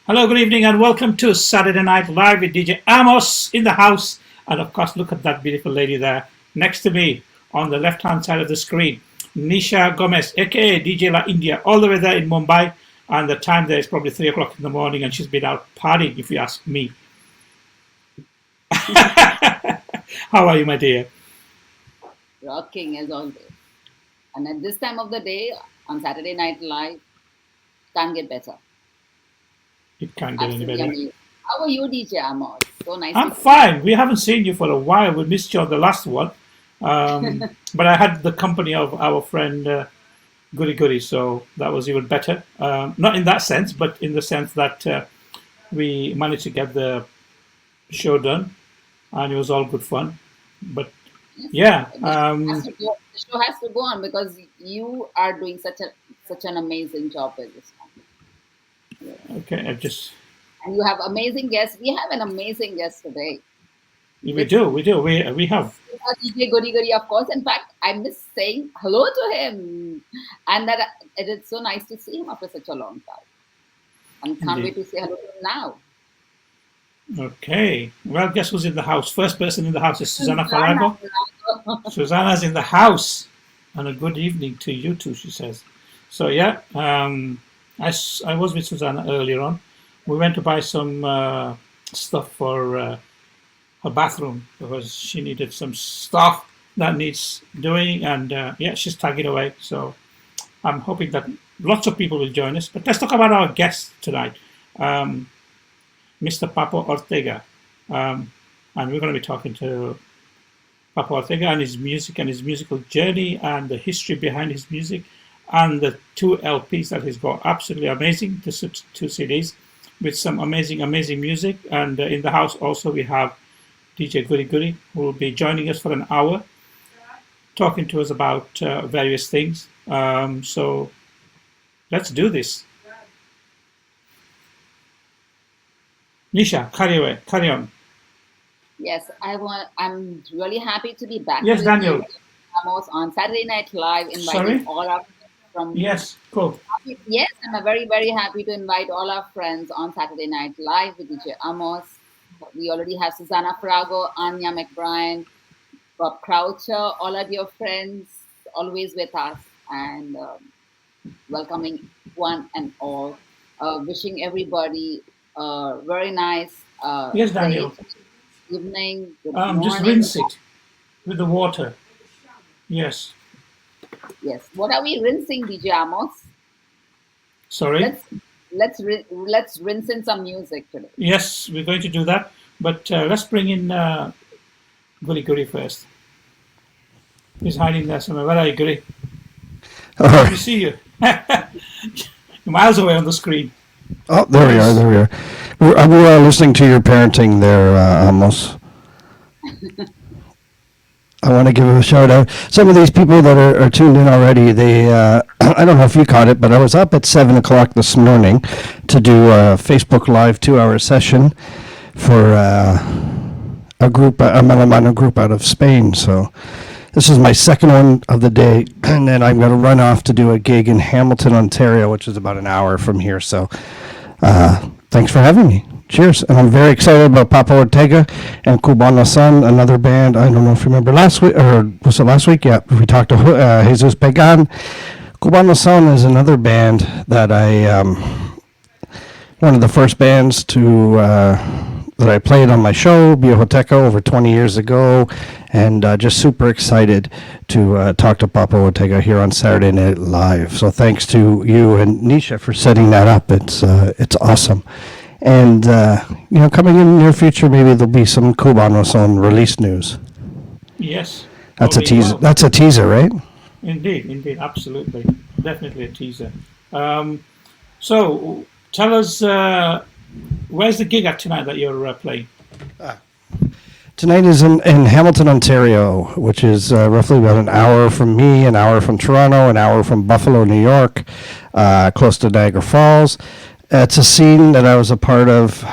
Hello, good evening, and welcome to Saturday Night Live with DJ Amos in the house. And of course, look at that beautiful lady there next to me on the left hand side of the screen. Nisha Gomes, aka DJ La India, all the way there in Mumbai. And the time there is probably 3 o'clock in the morning, and she's been out partying, if you ask me. How are you, my dear? Rocking as always. And at this time of the day, on Saturday Night Live, can't get better. It can't get any Absolutely better. amazing. How are you, DJ Amos? So nice I'm to see fine. We haven't seen you for a while. We missed you on the last one. But I had the company of our friend Goody Goody, so that was even better. Not in that sense, but in the sense that we managed to get the show done, and it was all good fun. But you. yeah, The show has to go on because you are doing such an amazing job with this one. Yeah. okay, I just And you have amazing guests. We have an amazing guest today. we With do, we do, we have. DJ Goody Goody, of course. In fact, I miss saying hello to him. And that it is so nice to see him after such a long time. And can't wait Indeed. to say hello to him now. Okay, well, guess who's in the house? First person in the house is Susanna Susanna. Farago. Susanna's in the house, and a good evening to you too, she says. So yeah, I was with Susanna earlier on. We went to buy some stuff for her bathroom because she needed some stuff that needs doing, and yeah, she's tagging away. So I'm hoping that lots of people will join us. But let's talk about our guest tonight, Mr. Papo Ortega, and we're going to be talking to Papo Ortega and his music and his musical journey and the history behind his music and the two LPs that he's got. Absolutely amazing, the two CDs with some amazing music. And in the house also we have DJ Goody Goody, who will be joining us for an hour, talking to us about various things. So let's do this. Nisha, carry on. Yes, I'm really happy to be back Yes, with you, Daniel. Amos, on Saturday Night Live, inviting Sorry? all our friends from. Yes, cool. Yes, I'm very happy to invite all our friends on Saturday Night Live with DJ Amos. We already have Susanna Frago, Anya McBride, Bob Croucher, all our dear friends, always with us, and welcoming one and all. Wishing everybody a very nice Yes, day, Daniel. evening, good Just morning. rinse it with the water. Yes. Yes. What are we rinsing, DJ Amos? Sorry. Let's rinse in some music today. Yes, we're going to do that. But let's bring in Goody Goody first. He's hiding there somewhere. Where are you, Goody? All Let me right. see you. You're miles away on the screen. Oh, there we are. Yes. There we are. We were listening to your parenting there, Amos. I want to give a shout out. Some of these people that are tuned in already, they I don't know if you caught it, but I was up at 7 o'clock this morning to do a Facebook Live 2 hour session for a group. I'm on a group out of Spain, so this is my second one of the day, and then I'm going to run off to do a gig in Hamilton, Ontario, which is about an hour from here. So thanks for having me. Cheers. And I'm very excited about Papo Ortega and Cubanoson, another band. I don't know if you remember last week, or was it last week? Yeah, we talked to Jesus Pagan. Cubanoson is another band that one of the first bands to that I played on my show, Biohoteca, over 20 years ago, and just super excited to talk to Papo Ortega here on Saturday Night Live. So thanks to you and Nisha for setting that up. It's awesome. And coming in the near future, maybe there'll be some Cubanoson release news. Yes. That's a Probably teaser. will. That's a teaser, right? Indeed, absolutely. Definitely a teaser. So tell us, where's the gig at tonight that you're playing? Tonight is in Hamilton, Ontario, which is roughly about an hour from me, an hour from Toronto, an hour from Buffalo, New York, close to Niagara Falls. It's a scene that I was a part of.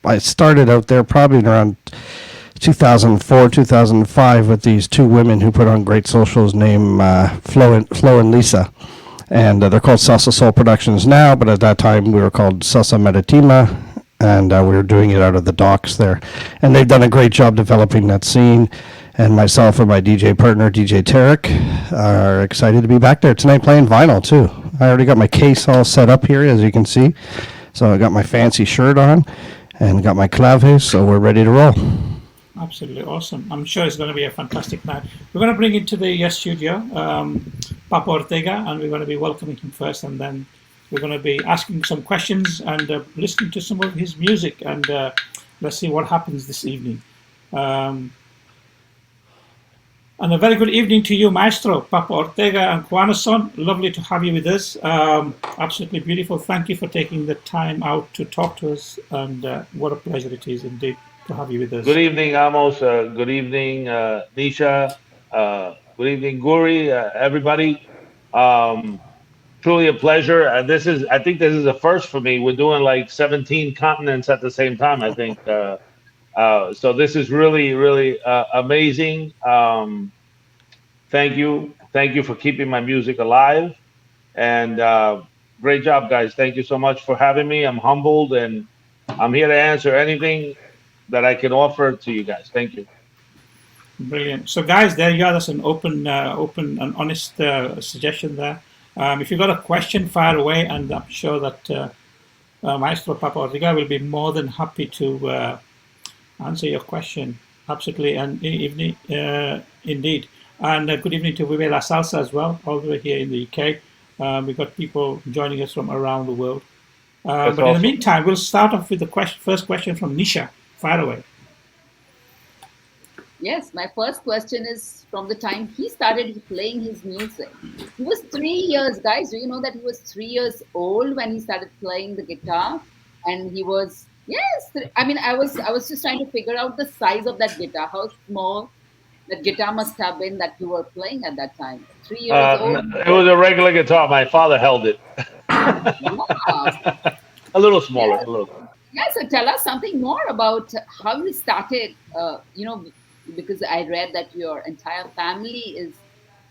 I started out there probably around 2004, 2005 with these two women who put on great socials named Flo and Lisa. And they're called Salsa Soul Productions now, but at that time we were called Salsa Maritima, and we were doing it out of the docks there. And they've done a great job developing that scene. And myself and my DJ partner, DJ Tarek, are excited to be back there tonight playing vinyl too. I already got my case all set up here, as you can see. So I got my fancy shirt on and got my claves, so we're ready to roll. Absolutely awesome. I'm sure it's going to be a fantastic night. We're going to bring into the studio Papo Ortega, and we're going to be welcoming him first, and then we're going to be asking some questions and listening to some of his music, and let's see what happens this evening. And a very good evening to you, Maestro, Papo Ortega and Cubanoson. Lovely to have you with us. Absolutely beautiful. Thank you for taking the time out to talk to us, and what a pleasure it is indeed to have you with us. Good evening, Amos. Good evening, Nisha. Good evening, Guri. Everybody. Um, Truly a pleasure. I think this is a first for me. We're doing like 17 continents at the same time, I think. So this is really, really amazing. Thank you for keeping my music alive. And great job, guys. Thank you so much for having me. I'm humbled, and I'm here to answer anything that I can offer to you guys. Thank you. Brilliant. So, guys, there you are. That's an open and honest suggestion there. If you've got a question, fire away, and I'm sure that Maestro Papo Ortega will be more than happy to answer your question. Absolutely, and evening, indeed. And good evening to Vive La Salsa as well, all the way here in the UK. We've got people joining us from around the world. That's But in the awesome. meantime, we'll start off with the first question from Nisha. Fire away. Yes, my first question is from the time he started playing his music. He was 3 years, guys. Do you know that he was 3 years old when he started playing the guitar? And he was, yes. I mean, I was just trying to figure out the size of that guitar, how small that guitar must have been that you were playing at that time. 3 years old. It was a regular guitar. My father held it. Wow. A little smaller, Yes. a little. Yeah, so tell us something more about how you started. Because I read that your entire family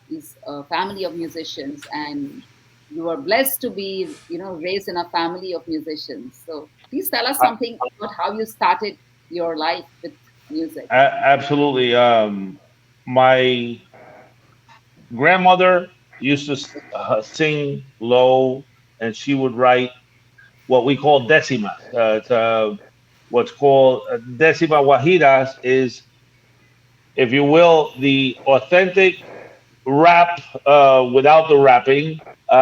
is a family of musicians, and you were blessed to be, raised in a family of musicians. So please tell us Uh, something about how you started your life with music. Absolutely. My grandmother used to sing low, and she would write what we call decimas. It's what's called decima guajiras is, if you will, the authentic rap without the rapping.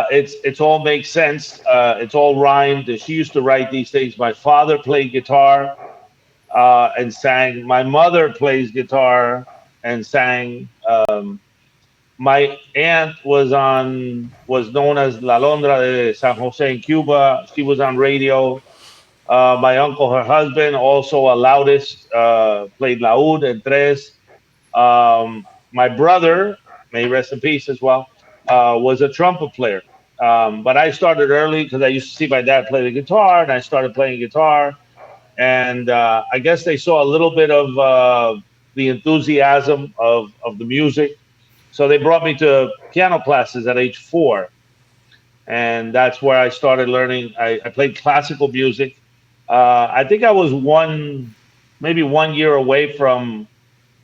It's all makes sense. It's all rhymed. She used to write these things. My father played guitar and sang. My mother plays guitar and sang. My aunt was known as La Londra de San Jose in Cuba. She was on radio. My uncle, her husband, also a loudest, played laúd and tres. My brother, may he rest in peace as well, was a trumpet player. But I started early because I used to see my dad play the guitar, and I started playing guitar. And I guess they saw a little bit of the enthusiasm of the music. So they brought me to piano classes at age 4. And that's where I started learning. I played classical music. I think I was maybe 1 year away from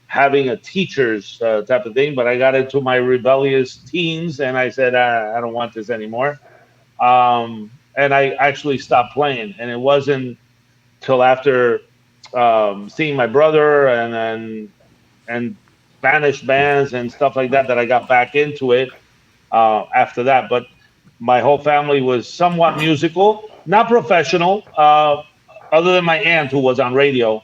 having a teacher's type of thing, but I got into my rebellious teens and I said, I don't want this anymore. And I actually stopped playing. And it wasn't till after seeing my brother and Spanish bands and stuff like that that I got back into it after that. But my whole family was somewhat musical, not professional, other than my aunt who was on radio.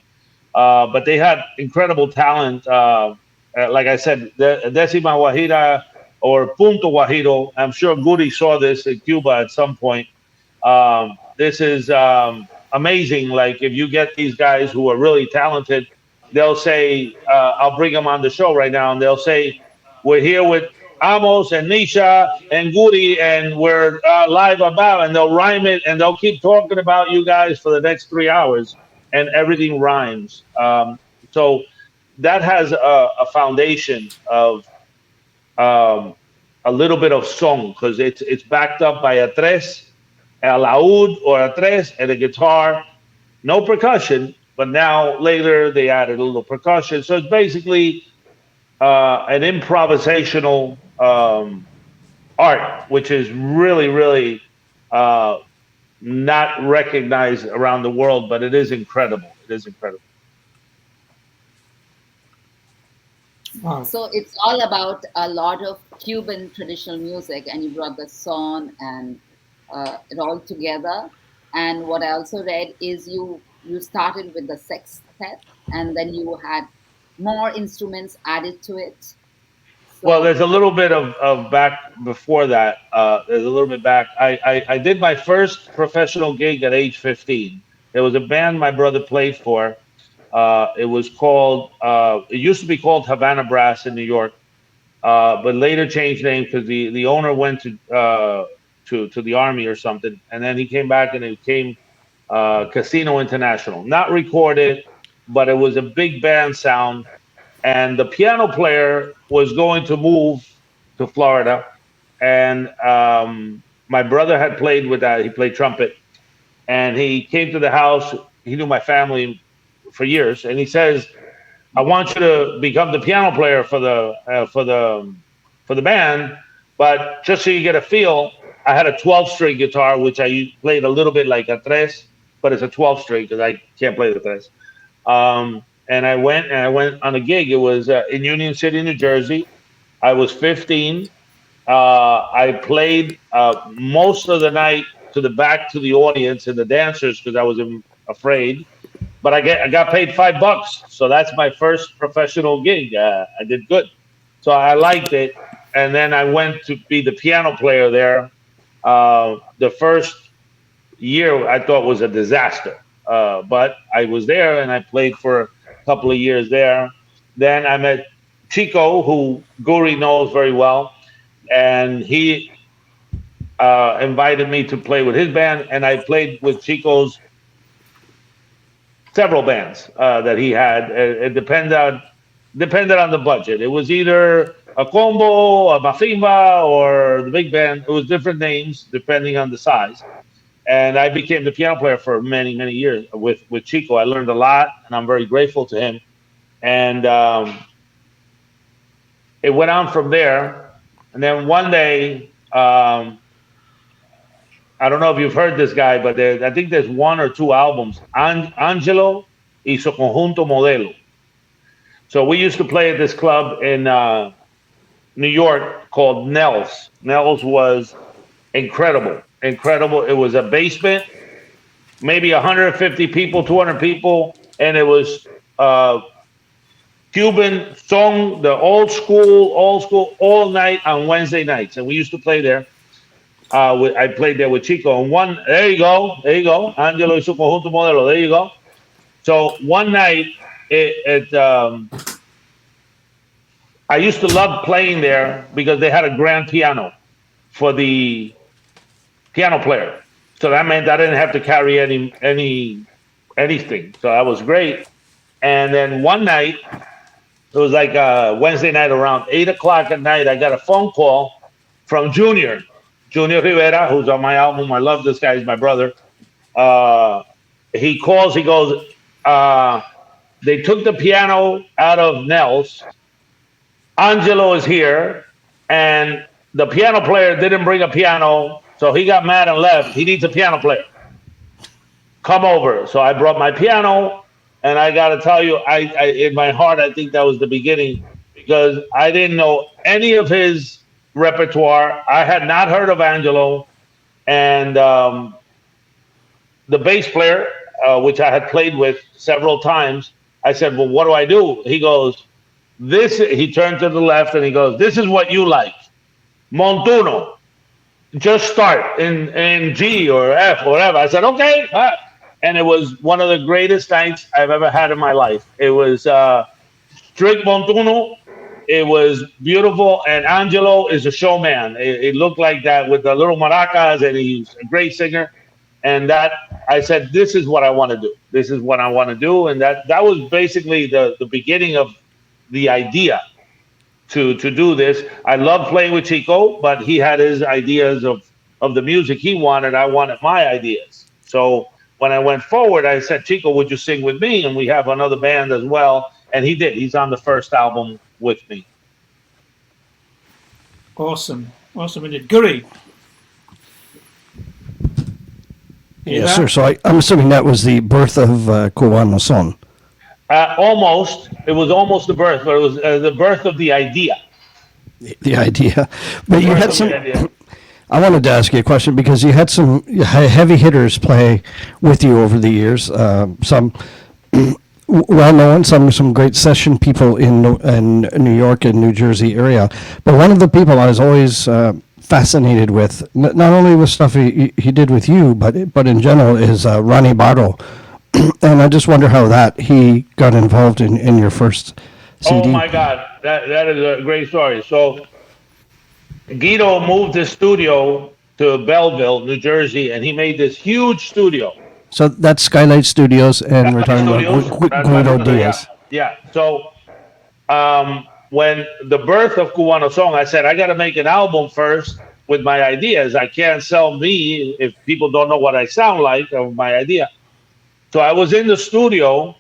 But they had incredible talent. Like I said, the Decima Guajira or Punto Guajiro. I'm sure Guri saw this in Cuba at some point. This is amazing. Like if you get these guys who are really talented, they'll say, "I'll bring them on the show right now," and they'll say, "We're here with Amos and Nisha and Guri, and we're live about," and they'll rhyme it, and they'll keep talking about you guys for the next 3 hours, and everything rhymes. So that has a foundation of um, a little bit of song because it's backed up by a tres, a laúd or a tres, and a guitar. No percussion, but now later they added a little percussion. So it's basically an improvisational art, which is really, really uh, not recognized around the world, but it is incredible. It is incredible. Wow. So it's all about a lot of Cuban traditional music, and you brought the son and it all together. And what I also read is you started with the sextet, and then you had more instruments added to it. Well, So there's a little bit of back before that. There's a little bit back. I did my first professional gig at age 15. There was a band my brother played for. It was called, it used to be called Havana Brass in New York, but later changed name because the owner went to the army or something. And then he came back and it became Casino International. Not recorded, but it was a big band sound, and the piano player was going to move to Florida, and my brother had played with that. He played trumpet, and he came to the house. He knew my family for years, and he says, "I want you to become the piano player for the band, but just so you get a feel, I had a 12-string guitar, which I played a little bit like a tres, but it's a 12-string because I can't play the tres." And I went on a gig. It was in Union City, New Jersey. I was 15. I played most of the night to the back to the audience and the dancers because I was afraid. But I got paid $5, so that's my first professional gig. I did good, so I liked it. And then I went to be the piano player there. The first year I thought was a disaster, but I was there and I played for a couple of years there. Then I met Chico, who Guri knows very well, and he invited me to play with his band, and I played with Chico's several bands that he had. It depended on the budget. It was either a combo, a mafimba, or the big band. It was different names depending on the size. And I became the piano player for many, many years with Chico. I learned a lot, and I'm very grateful to him. And it went on from there. And then one day, I don't know if you've heard this guy, but I think there's one or two albums. Angelo y su conjunto modelo. So we used to play at this club in New York called Nels. Nels was incredible, incredible. It was a basement, maybe 150 people, 200 people, and it was Cuban song, the old school, all night on Wednesday nights, and we used to play there. I played there with Chico, and there you go, Angelo y su conjunto modelo, there you go. So one night, I used to love playing there because they had a grand piano for the piano player. So that meant I didn't have to carry anything. So that was great. And then one night, it was like Wednesday night around 8 o'clock at night, I got a phone call from Junior Rivera, who's on my album. I love this guy. He's my brother. He calls, he goes, they took the piano out of Nels. Angelo is here, and the piano player didn't bring a piano, so he got mad and left. He needs a piano player. Come over. So I brought my piano, and I got to tell you, I in my heart, I think that was the beginning because I didn't know any of his repertoire. I had not heard of Angelo, and the bass player, which I had played with several times, I said, "Well, what do I do?" He goes, he turned to the left and he goes, "This is what you like. Montuno. Just start in G or F or whatever." I said, "Okay." And it was one of the greatest nights I've ever had in my life. It was strict Montuno. It was beautiful. And Angelo is a showman. It looked like that with the little maracas, and he's a great singer. And that I said, this is what I want to do. This is what I want to do. And that was basically the beginning of the idea to do this. I love playing with Chico, but he had his ideas of the music he wanted. I wanted my ideas. So when I went forward, I said, Chico, would you sing with me? And we have another band as well. And he did. He's on the first album with me. Awesome. Awesome indeed. Guri. Yes, sir. So I'm assuming that was the birth of Cubanoson. Almost. It was almost the birth, but it was the birth of the idea. The idea. But you had some... I wanted to ask you a question because you had some heavy hitters play with you over the years. Some well-known, some great session people in New York and New Jersey area. But one of the people I was always fascinated with, not only with stuff he did with you, but in general, is Ronnie Bardo. And I just wonder how he got involved in your first CD. Oh my God, that is a great story. So Guido moved his studio to Belleville, New Jersey, and he made this huge studio. So that's Skylight Studios, and we're talking about Guido Diaz. Yeah. So when the birth of Cubanoson, I said, I got to make an album first with my ideas. I can't sell me if people don't know what I sound like or my idea. So I was in the studio,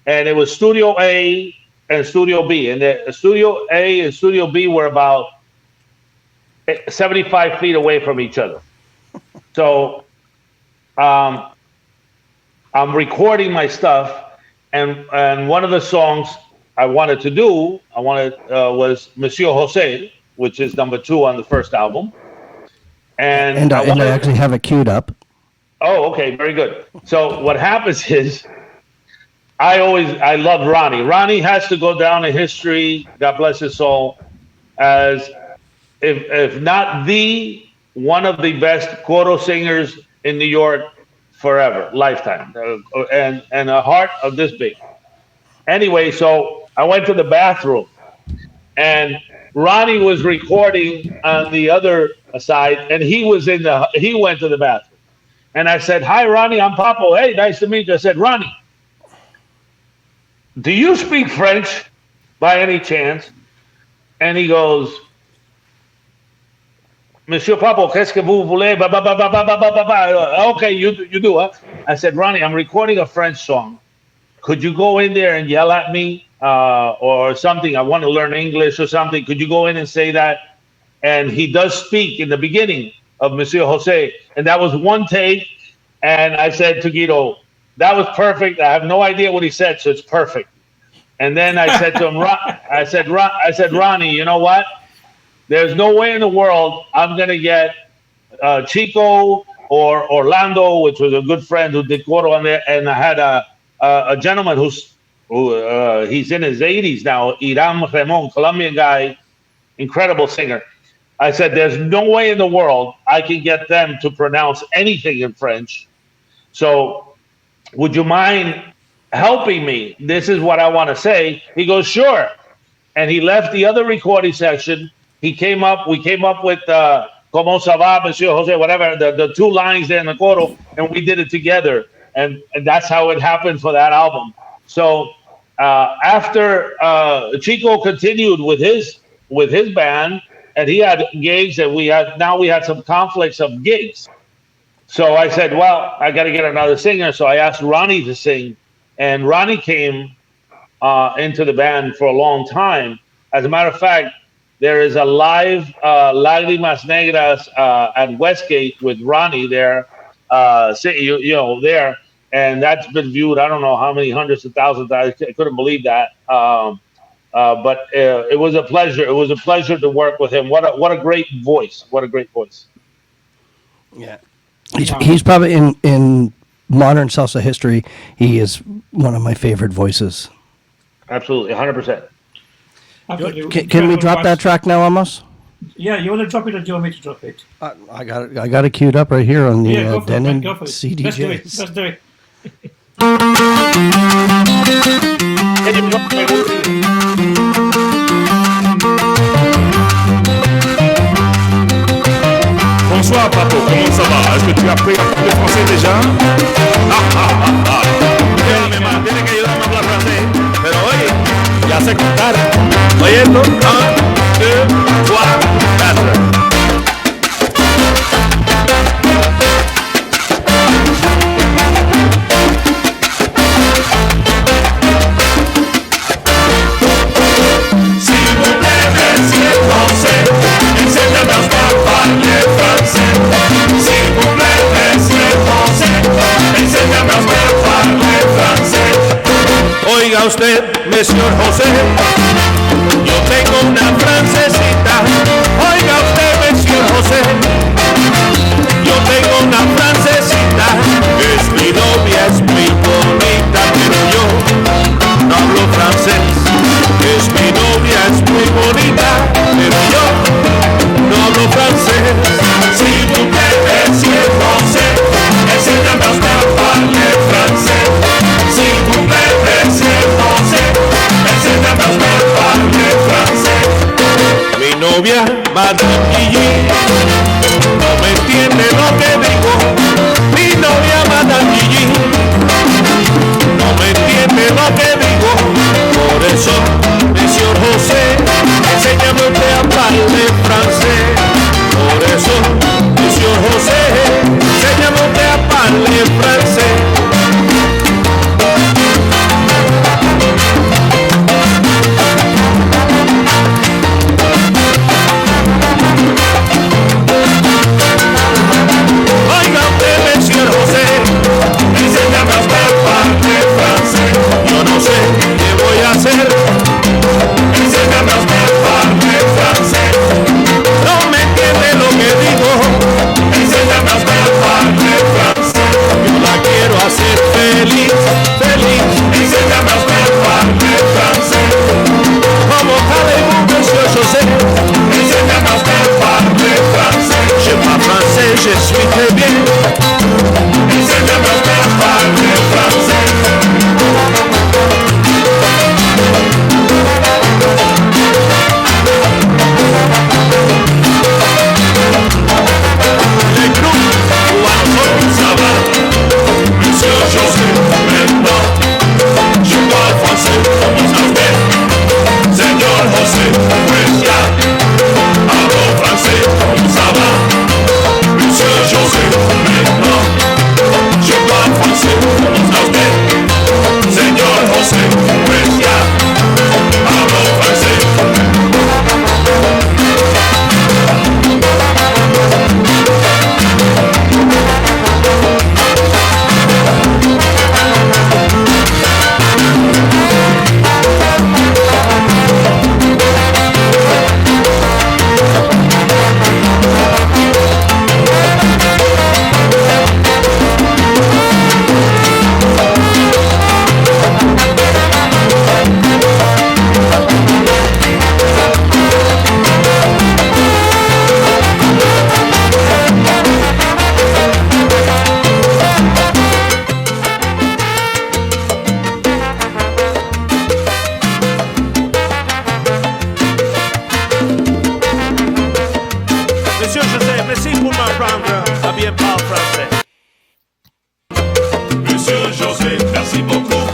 and it was Studio A and Studio B. And the Studio A and Studio B were about 75 feet away from each other. So I'm recording my stuff, and one of the songs I wanted to do, was Monsieur Jose, which is number 2 on the first album. And I actually have it queued up. Oh, okay, very good. So what happens is, I love Ronnie. Ronnie has to go down in history, God bless his soul, as if not one of the best coro singers in New York forever, lifetime, and a heart of this big. Anyway, so I went to the bathroom, and Ronnie was recording on the other side, and he went to the bathroom. And I said, hi, Ronnie, I'm Papo. Hey, nice to meet you. I said, Ronnie, do you speak French by any chance? And he goes, Monsieur Papo, qu'est-ce que vous voulez? Okay, you do, huh? I said, Ronnie, I'm recording a French song. Could you go in there and yell at me or something? I want to learn English or something. Could you go in and say that? And he does speak in the beginning of Monsieur Jose. And that was one take. And I said to Guido, that was perfect. I have no idea what he said, so it's perfect. And then I said to him, I said, Ronnie, you know what? There's no way in the world I'm going to get Chico or Orlando, which was a good friend who did coro on there. And I had a gentleman who he's in his 80s now, Iram Ramon, Colombian guy, incredible singer. I said, there's no way in the world I can get them to pronounce anything in French. So would you mind helping me? This is what I want to say. He goes, sure. And he left the other recording section. We came up with Como ça va, Monsieur Jose, whatever, the 2 lines there in the coro, and we did it together. And that's how it happened for that album. So after Chico continued with his band, and he had gigs, and we had some conflicts of gigs. So I said, well, I got to get another singer. So I asked Ronnie to sing, and Ronnie came into the band for a long time. As a matter of fact, there is a live Lágrimas Negras at Westgate with Ronnie there, there, and that's been viewed, I don't know how many hundreds of thousands. I couldn't believe that. But it was a pleasure. It was a pleasure to work with him. What a great voice. What a great voice. Yeah. He's probably in modern salsa history, he is one of my favorite voices. Absolutely, 100%. Can we drop that track now, Amos? Yeah, you want to drop it or do you want me to drop it? I got it queued up right here on the Denon CDJs. Let's do it. Bonsoir Papo, comment ça va? Est-ce que tu as appris le français déjà? Tiene que ayudarme a hablar francés. Pero oye, ya sé contar. Oyendo, deux, trois, quatre. Oiga usted, Monsieur José, yo tengo una francesita. Oiga usted, Monsieur José, yo tengo una francesita. Es mi novia, es muy bonita, pero yo no hablo francés. Es mi novia, es muy bonita, pero yo no hablo francés. Si vous plaît, Monsieur José, enséñame a usted a hablar francés. Si vous plaît, Monsieur José, enséñame a usted a hablar francés. Mi novia, Madame Gigi, no me entiende lo que digo. Mi novia, Madame Gigi, no me entiende lo que digo. Por eso, Monsieur José, enséñame usted a hablar francés. Por eso, Monsieur José, enséñame usted a hablar francés. Oiga usted, Monsieur José, enséñame a usted a hablar francés. Yo no sé qué voy a hacer. Enséñame a usted a hablar francés. No me entiende lo que digo. Enséñame a usted a hablar francés. Yo la quiero hacer feliz, feliz. Enséñame a usted a hablar francés. Como parlez-vous, Monsieur José? Enséñame a usted a hablar francés. Je parle français, je suis très bien. Enséñame a usted a hablar francés. Les groupes Cubanoson, ça va. Monsieur José, maintenant, je parle français, comment ça se fait? Señor José, pues ya, hablo français, comment ça va? Monsieur José, maintenant, je parle français, comment ça se fait? Señor José, pues ya, hablo français. Monsieur José, merci pour m'apprendre à bien parler français. Monsieur José, merci beaucoup.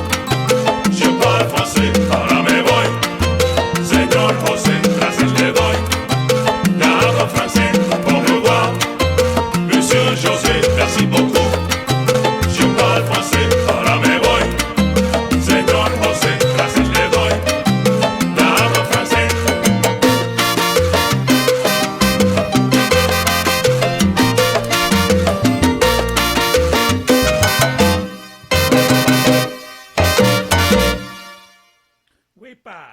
Je parle français, ahora me voy. Señor José, gracias le doy. Ya hablo français, au revoir. Monsieur José, merci beaucoup. Je parle français, ahora me voy. Señor José, gracias le doy. Ya hablo français. Weepa!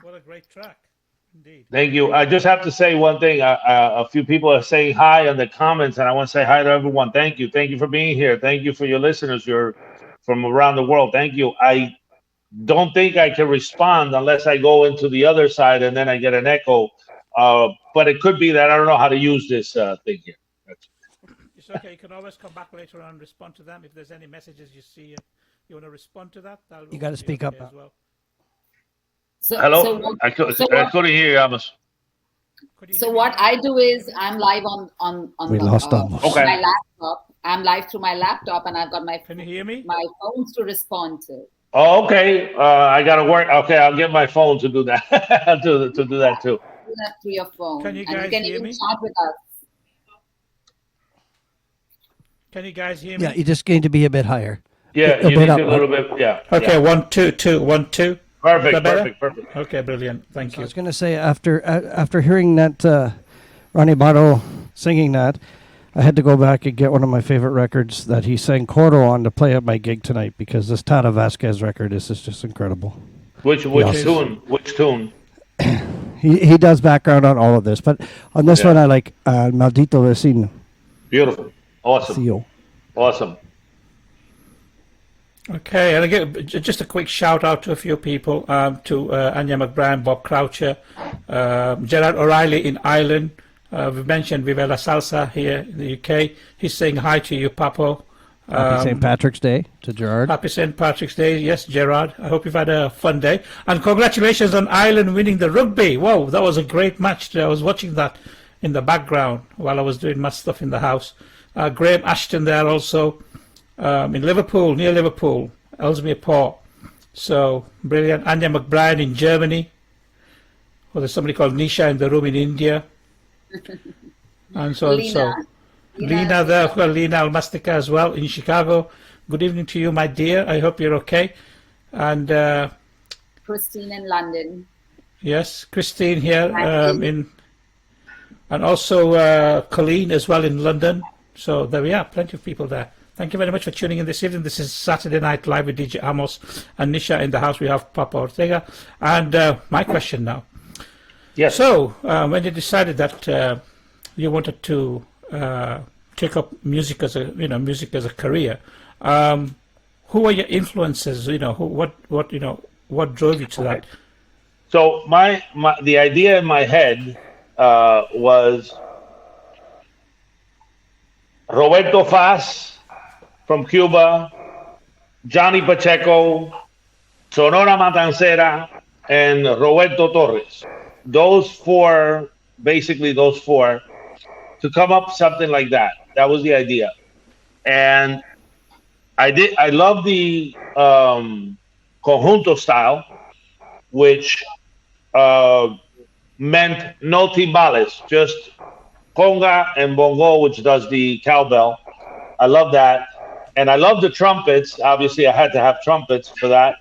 What a great track, indeed. Thank you. I just have to say one thing. A few people are saying hi in the comments, and I want to say hi to everyone. Thank you. Thank you for being here. Thank you for your listeners. You're from around the world. Thank you. I don't think I can respond unless I go into the other side and then I get an echo. But it could be that I don't know how to use this thing here. It's okay. You can always come back later on and respond to them. If there's any messages you see you want to respond to that, You got to speak up. as well. Hello? I couldn't hear you, Amos. So what I do is I'm live on We lost Amos. Okay. my laptop. I'm live through my laptop, and I've got my Can you hear me? my phones to respond to. Oh, okay. I gotta work. Okay, I'll get my phone to do that. to do that too. Do that through your phone. Can you And you guys can hear even me? chat with us. Can you guys hear me? Yeah, you just going to be a bit higher. Yeah, A you bit need up. a little bit. Yeah. Okay, Yeah. 1 2 2 1 2. Perfect. Is that better? Perfect. Okay, brilliant. Thank I you. was going to say after hearing that Ronnie Bardo singing that, I had to go back and get one of my favorite records that he sang Coro on to play at my gig tonight because this Tata Vasquez record is just incredible. Which tune? Which tune? He does background on all of this, but on this one I like Maldito Vecino. Beautiful. Awesome. Theo. Awesome. Okay, and again, just a quick shout out to a few people, to Anya McBride, Bob Croucher, Gerard O'Reilly in Ireland. We've mentioned Viva la Salsa here in the UK. He's saying hi to you, Papo. Happy St. Patrick's Day to Gerard. Happy St. Patrick's Day. Yes, Gerard. I hope you've had a fun day. And congratulations on Ireland winning the rugby. Whoa, that was a great match today. I was watching that in the background while I was doing my stuff in the house. Graham Ashton there also in Liverpool, near Liverpool, Ellesmere Port. So brilliant. Anya McBride in Germany. Well, there's somebody called Nisha in the room in India. And so and so. Lena there, well, Lena Almastica as well in Chicago. Good evening to you, my dear. I hope you're okay. And Christine in London. yes, Christine here and also Colleen as well in London. So there we are, plenty of people there. Thank you very much for tuning in this evening. This is Saturday Night Live with DJ Amos and Nisha. In the house we have Papo Ortega. And my question now. Yes. So when you decided that you wanted to take up music as a career, who were your influences? What drove you to that? So the idea in my head was Roberto Faz from Cuba, Johnny Pacheco, Sonora Matancera, and Roberto Torres. Those four, to come up something like that. That was the idea. And I love the conjunto style, which meant no timbales, just conga and bongo, which does the cowbell. I love that. And I love the trumpets. Obviously, I had to have trumpets for that.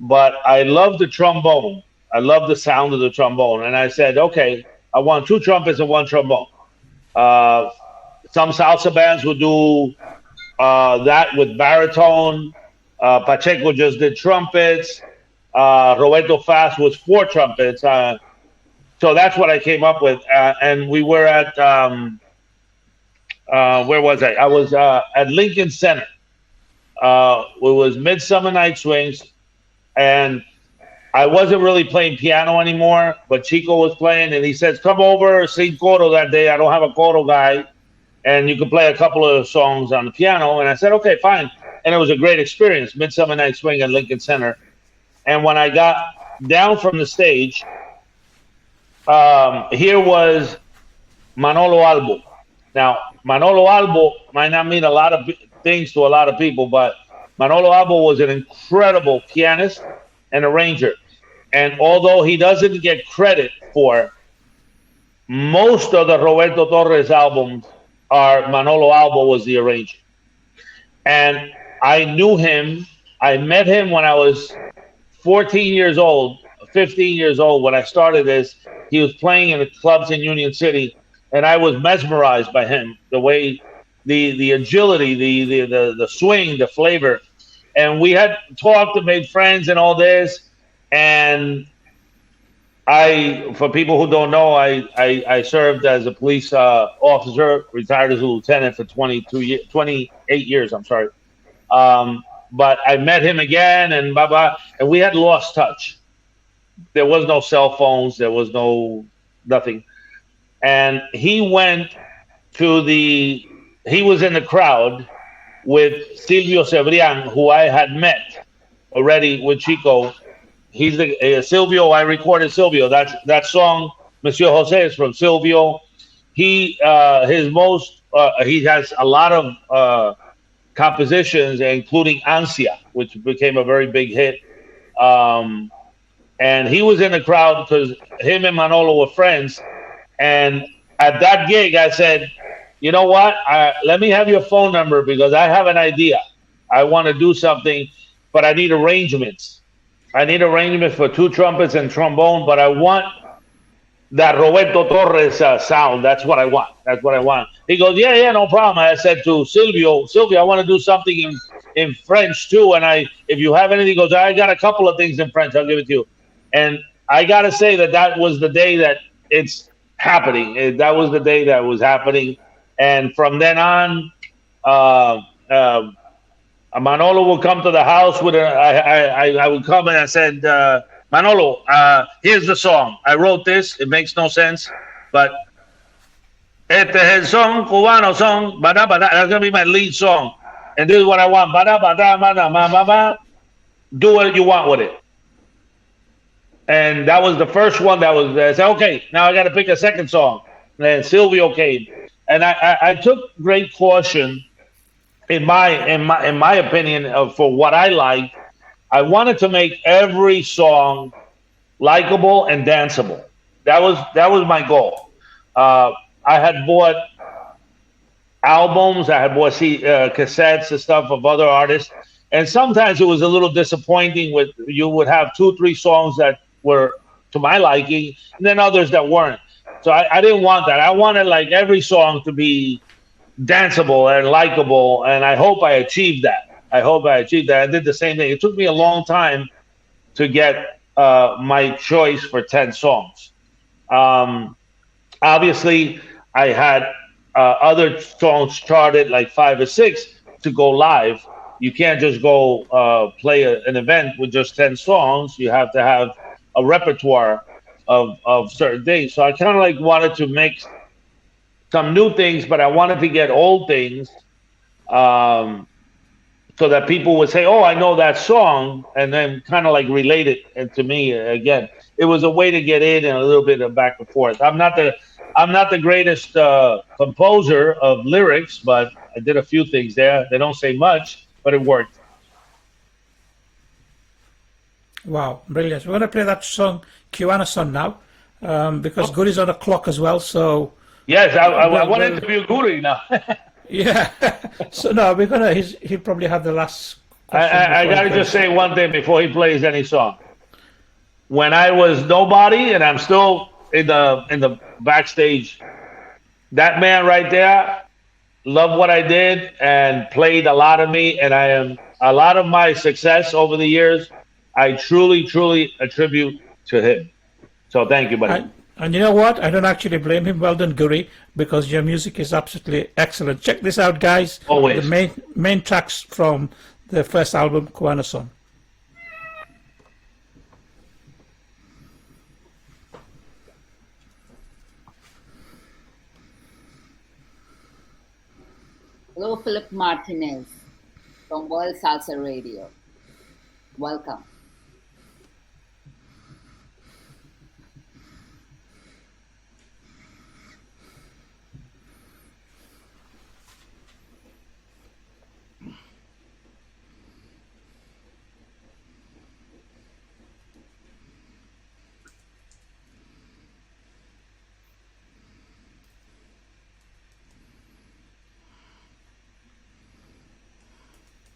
But I love the trombone. I love the sound of the trombone. And I said, okay, I want 2 trumpets and 1 trombone. Some salsa bands would do that with baritone. Pacheco just did trumpets. Roberto Faz was 4 trumpets. So that's what I came up with. And we were at, where was I? I was at Lincoln Center. It was Midsummer Night Swings. And I wasn't really playing piano anymore, but Chico was playing, and he says, come over, sing coro that day. I don't have a coro guy, and you can play a couple of songs on the piano. And I said, okay, fine. And it was a great experience, Midsummer Night Swing at Lincoln Center. And when I got down from the stage, here was Manolo Albo. Now, Manolo Albo might not mean a lot of things to a lot of people, but Manolo Albo was an incredible pianist and arranger. And although he doesn't get credit for most of the Roberto Torres albums, Manolo Albo was the arranger. And I knew him. I met him when I was 15 years old, when I started this. He was playing in the clubs in Union City, and I was mesmerized by him, the way, the agility, the swing, the flavor. And we had talked and made friends and all this. And for people who don't know, I served as a police officer, retired as a lieutenant for 28 years. I'm sorry. But I met him again, and and we had lost touch. There was no cell phones. There was nothing. And he went he was in the crowd with Silvio Cebrian, who I had met already with Chico. He's Silvio. I recorded Silvio. That song, Monsieur Jose, is from Silvio. He has a lot of compositions, including Ansia, which became a very big hit. Um, and he was in the crowd because him and Manolo were friends. And at that gig, I said, you know what? Let me have your phone number because I have an idea. I want to do something, but I need arrangements. I need arrangements for two trumpets and trombone, but I want that Roberto Torres sound. That's what I want. That's what I want. He goes, yeah, no problem. I said to Silvio, I want to do something in French too. And if you have anything, he goes, I got a couple of things in French. I'll give it to you. And I got to say that was the day that it's happening. That was the day that was happening. And from then on, Manolo will come to the house with I would come and I said, Manolo, here's the song. I wrote this. It makes no sense, but este es el son, Cubanoson, bada bada. That's gonna be my lead song, and this is what I want. Bada bada bada ma ma ma. Do what you want with it. And that was the first one that was. I said, okay, now I got to pick a second song. And then Silvio came, and I took great caution, in my opinion, for what I liked. I wanted to make every song likable and danceable. That was my goal. I had bought albums, I had bought cassettes and stuff of other artists, and sometimes it was a little disappointing. You would have 2-3 songs that were to my liking, and then others that weren't. So I didn't want that. I wanted like every song to be danceable and likable, and I hope I achieved that. I did the same thing. It took me a long time to get my choice for 10 songs. Obviously, I had other songs charted, like 5 or 6, to go live. You can't just go play an event with just 10 songs. You have to have a repertoire of certain things. So I kind of like wanted to make some new things, but I wanted to get old things. So that people would say, "Oh, I know that song," and then kind of like relate it. And to me, again, it was a way to get in and a little bit of back and forth. I'm not the greatest composer of lyrics, but I did a few things there. They don't say much, but it worked. Wow, brilliant! We're going to play that song Cubanoson now, because Guri's on the clock as well. So yes, I want to interview Guri now. Yeah. So no, we're gonna. He'll probably have the last. I gotta just say one thing before he plays any song. When I was nobody and I'm still in the backstage, that man right there loved what I did and played a lot of me, and a lot of my success over the years, I truly attribute to him. So thank you, buddy. And you know what? I don't actually blame him. Well done, Guri, because your music is absolutely excellent. Check this out, guys. Always. The main tracks from the first album, Cubanoson. Hello, Philip Martinez from World Salsa Radio. Welcome.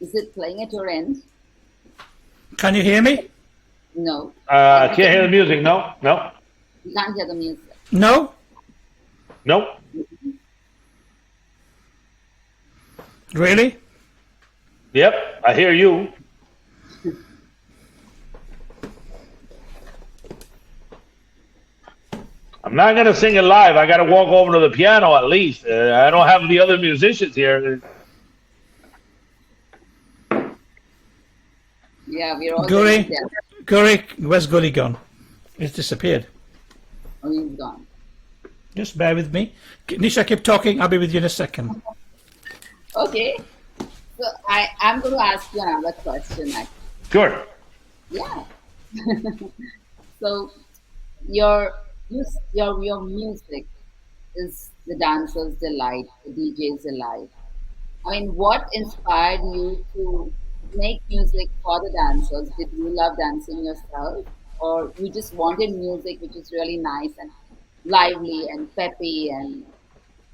Is it playing at your end? Can you hear me? No. I can't hear the music. No. You can't hear the music. No? Nope. Really? Yep, I hear you. I'm not going to sing it live. I got to walk over to the piano at least. I don't have the other musicians here. Yeah, we're all Guri, where's Guri gone? He's disappeared. Oh, he's gone. Just bear with me. Nisha, keep talking. I'll be with you in a second. Okay. So I'm going to ask you another question. Actually. Sure. Yeah. So your music is the dancer's delight, the DJ's delight. I mean, what inspired you to make music for the dancers? Did you love dancing yourself, or you just wanted music which is really nice and lively and peppy and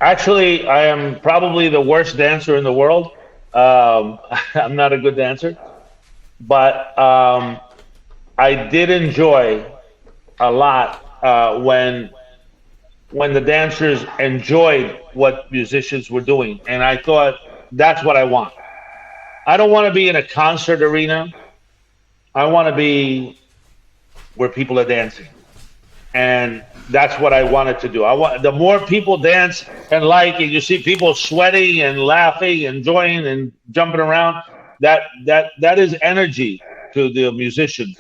Actually, I am probably the worst dancer in the world. I'm not a good dancer, but I did enjoy a lot when the dancers enjoyed what musicians were doing, and I thought that's what I want. I don't want to be in a concert arena. I want to be where people are dancing, and that's what I wanted to do. I want the more people dance and like, and you see people sweating and laughing, enjoying and jumping around. That is energy to the musicians,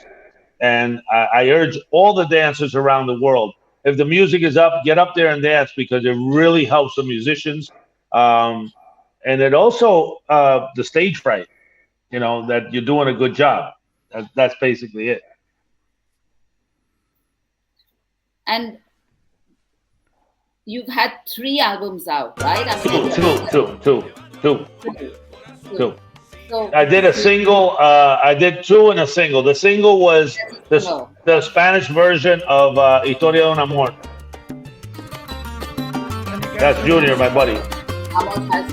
and I urge all the dancers around the world. If the music is up, get up there and dance because it really helps the musicians, um, and it also the stage fright. You know that you're doing a good job. That's basically it. and you've had 3 albums out, right? I mean, Two, two, two, two, two, so, two. so I did a single. I did two and a single. The single was no, the Spanish version of Historia de un Amor. That's Junior, my buddy. Amos has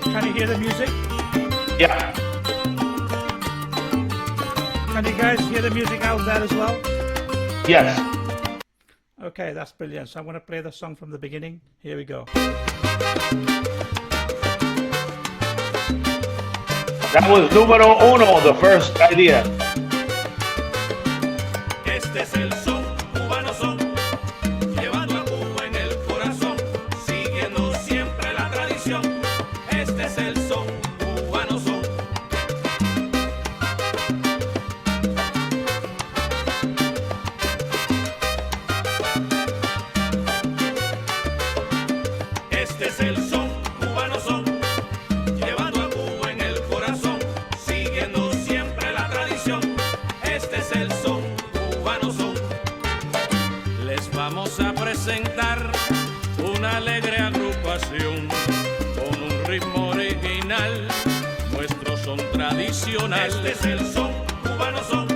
Can you hear the music? Yeah. Can you guys hear the music out there as well? Yes. Okay, that's brilliant. So I'm going to play the song from the beginning. Here we go. That was número uno, the first idea. Este es el son, cubano son, llevando a Cuba en el corazón, siguiendo siempre la tradición. Este es el son, cubano son. Este es el son, cubano son, llevando a Cuba en el corazón, siguiendo siempre la tradición. Este es el son, cubano son. Les vamos a presentar una alegre agrupación con un ritmo original, nuestro son tradicional. Este es el son, cubano son,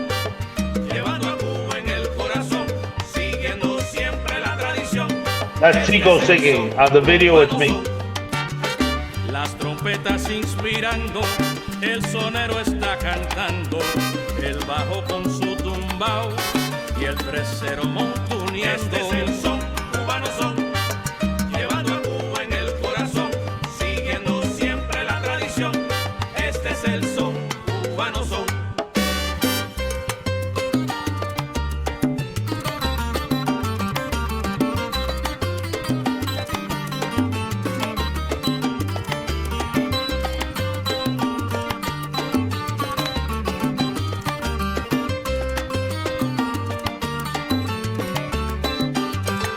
llevando a Cuba en el corazón, siguiendo siempre la tradición. That's Chico singing. On the video, it's me. Las trompetas inspirando, el sonero está cantando, el bajo con su tumbao y el tercero montuneando. Este es el son, cubano son, llevando a Cuba en el corazón, siguiendo siempre la tradición. Este es el son, cubano son.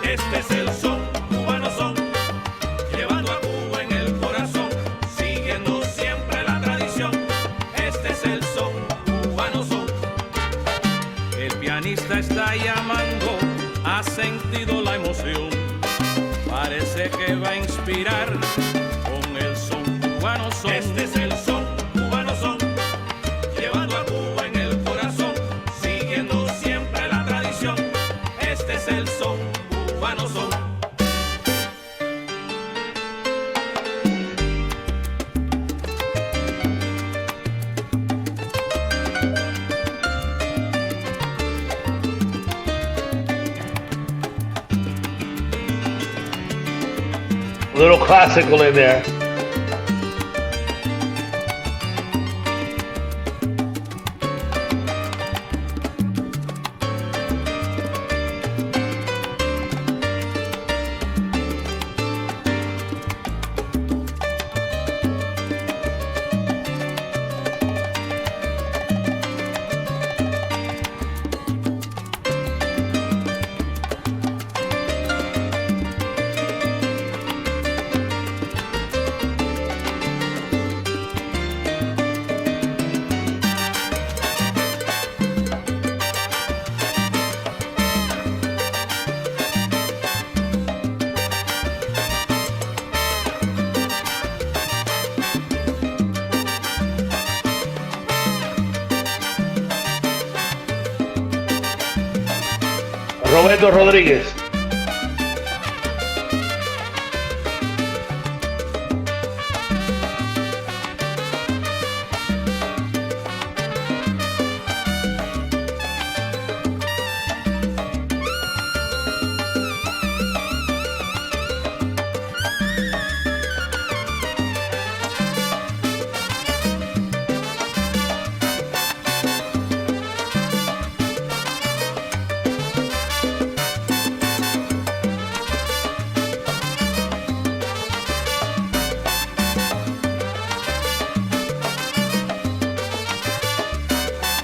Este es el son, cubano son, llevando a Cuba en el corazón, siguiendo siempre la tradición. Este es el son, cubano son. El pianista está llamando, ha sentido la emoción, parece que va a inspirar con el son, cubano son. Este es el son, cubano son, llevando a Cuba en el corazón, siguiendo siempre la tradición. Este es el son, cubano son. A little classical in there. Roberto Rodríguez.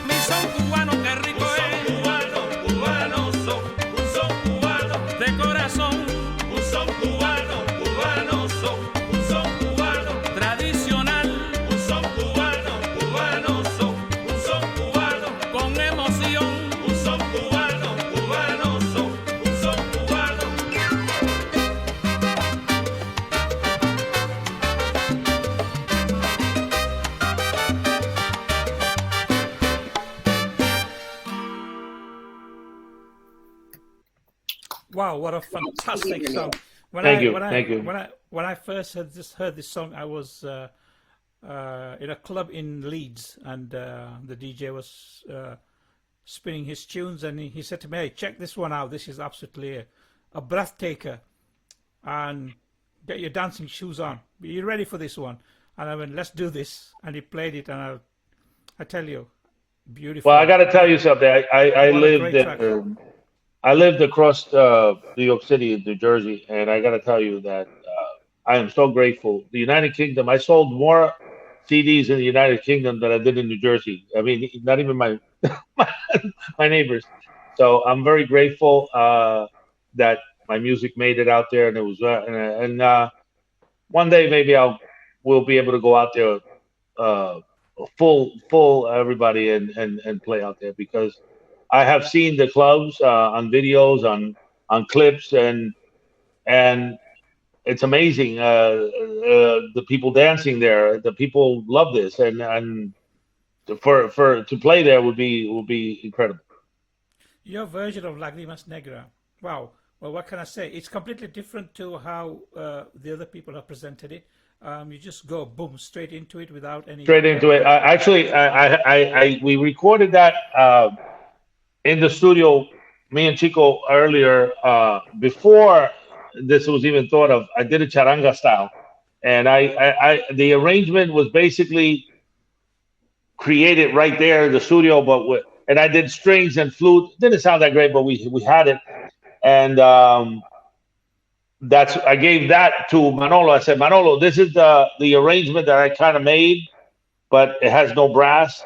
Mi son cubano, qué rico es. Cubano son, un son cubano de corazón. Un son cubano, cubano son, un son cubano tradicional. Un son cubano, cubano son, un son cubano con emoción. Un son cubano, cubano son, un son cubano. Wow, what a fantastic song! Thank you. When I first heard this song, I was in a club in Leeds, and the DJ was spinning his tunes, and he said to me, "Hey, check this one out. This is absolutely a breath taker, and get your dancing shoes on. Are you ready for this one?" And I went, "Let's do this." And he played it, and I tell you, beautiful. Well, I got to tell you something. I What a lived great track. I lived across New York City in New Jersey, and I got to tell you that I am so grateful. The United Kingdom, I sold more CDs in the United Kingdom than I did in New Jersey. I mean, not even my my neighbors. So I'm very grateful that my music made it out there, and it was one day maybe we'll be able to go out there uh, full everybody and play out there because I have seen the clubs on videos on clips and it's amazing the people dancing there. The people love this and for to play there would be incredible. Your version of Lágrimas Negra. Wow. Well, what can I say? It's completely different to how the other people have presented it. You just go boom straight into it without any. Straight into it. Actually, we recorded that in the studio, me and Chico earlier before this was even thought of. I did a charanga style, and the arrangement was basically created right there in the studio, and I did strings and flute. Didn't sound that great, but we had it, and that's I gave that to Manolo. I said, Manolo, this is the arrangement that I kind of made, but it has no brass.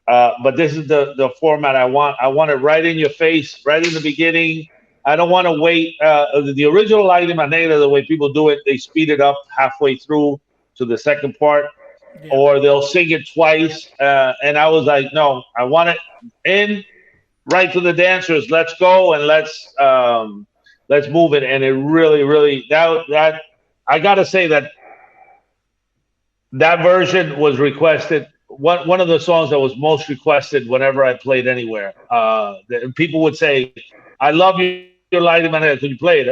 But this is the format I want. I want it right in your face, right in the beginning. I don't want to wait. The original Lágrima Negra, the way people do it, they speed it up halfway through to the second part, Yeah. or they'll sing it twice. And I was like, no, I want it in right to the dancers. Let's go and let's move it. And it really that I gotta say that version was requested. One of the songs that was most requested whenever I played anywhere. People would say, "I love your Lágrima Negra. Can you play it?"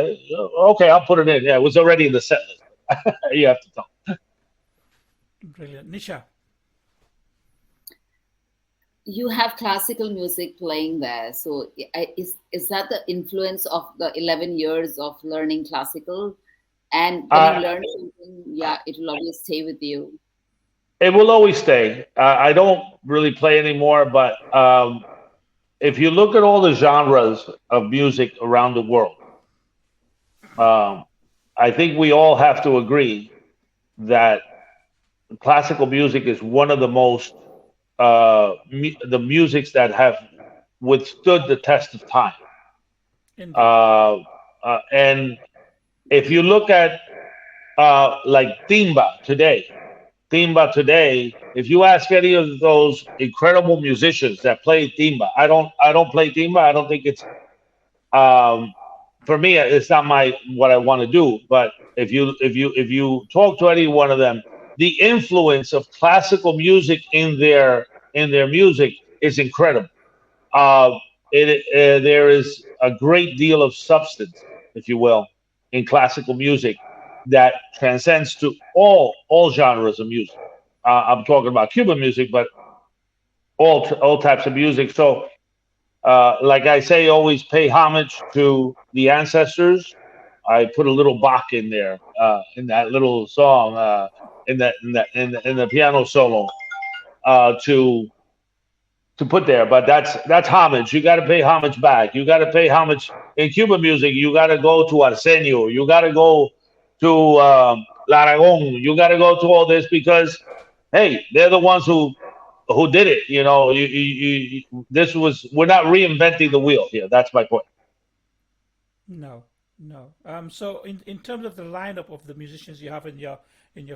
Okay, I'll put it in. Yeah, it was already in the set list. You have to tell. Brilliant. Nisha. You have classical music playing there. So is that the influence of the 11 years of learning classical? And when you learn something, yeah, it will always stay with you. It will always stay. I don't really play anymore, but if you look at all the genres of music around the world, I think we all have to agree that classical music is one of the most the musics that have withstood the test of time. Indeed. And if you look at like timba today, if you ask any of those incredible musicians that play timba, I don't play timba. I don't think it's for me. It's not what I want to do. But if you talk to any one of them, the influence of classical music in their music is incredible. Uh, there is a great deal of substance, if you will, in classical music that transcends to all genres of music. I'm talking about Cuban music, but all types of music. So, like I say, always pay homage to the ancestors. I put a little Bach in there, in that little song, in the piano solo, to put there. But that's homage. You got to pay homage back. You got to pay homage in Cuban music. You got to go to Arsenio. You got to go to Laragon. You got to go to all this because hey, they're the ones who did it. You know, this was we're not reinventing the wheel here. That's my point. No, no. So in terms of the lineup of the musicians you have in your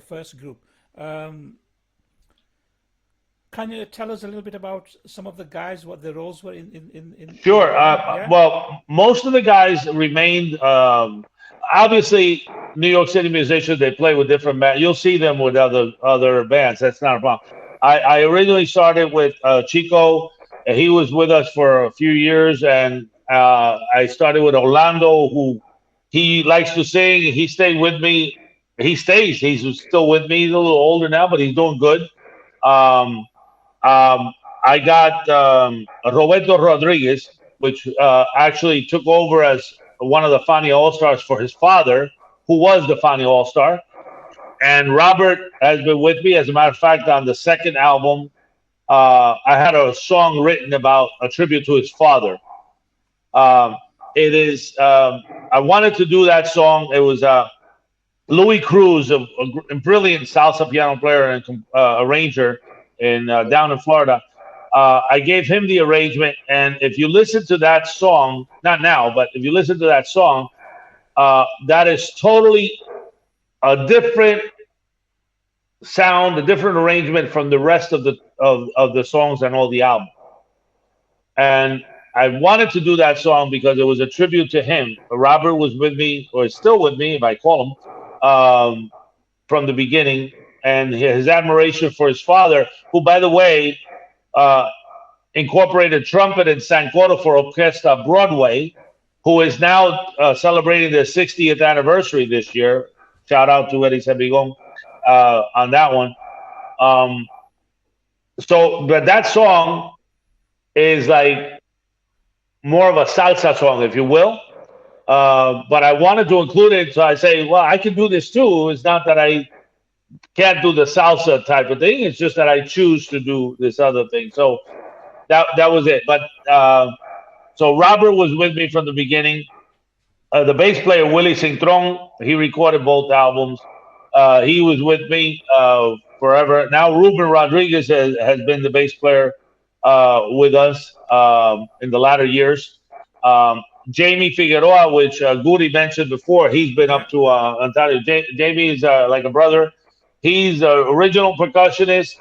first group, can you tell us a little bit about some of the guys, what their roles were in Sure. yeah? Well, most of the guys remained. Obviously, New York City musicians, they play with different bands. You'll see them with other bands. That's not a problem. I originally started with Chico. And he was with us for a few years, and I started with Orlando, who he likes to sing. He stayed with me. He stays. He's still with me. He's a little older now, but he's doing good. Um, I got Roberto Rodriguez, which actually took over as one of the Fania All Stars for his father, who was the Fania All Star. And Robert has been with me. As a matter of fact, on the second album, I had a song written about a tribute to his father. It is, I wanted to do that song. It was Louis Cruz, a brilliant salsa piano player and arranger down in Florida. I gave him the arrangement, and if you listen to that song, not now, but if you listen to that song, that is totally a different sound, a different arrangement from the rest of the songs and all the album. And I wanted to do that song because it was a tribute to him. Robert was with me, or is still with me, if I call him, from the beginning, and his admiration for his father, who, by the way, incorporated trumpet and sancocho for Orquesta Broadway, who is now celebrating their 60th anniversary this year. Shout out to Eddie Sabigon on that one. But that song is like more of a salsa song, if you will. But I wanted to include it, so I say, well, I can do this too. It's not that I can't do the salsa type of thing. It's just that I choose to do this other thing. So that was it. But so Robert was with me from the beginning. The bass player Willie Cintron, he recorded both albums. He was with me forever. Now Ruben Rodriguez has been the bass player with us in the latter years. Jamie Figueroa, which Guri mentioned before, he's been up to Ontario. Jamie is like a brother. He's the original percussionist,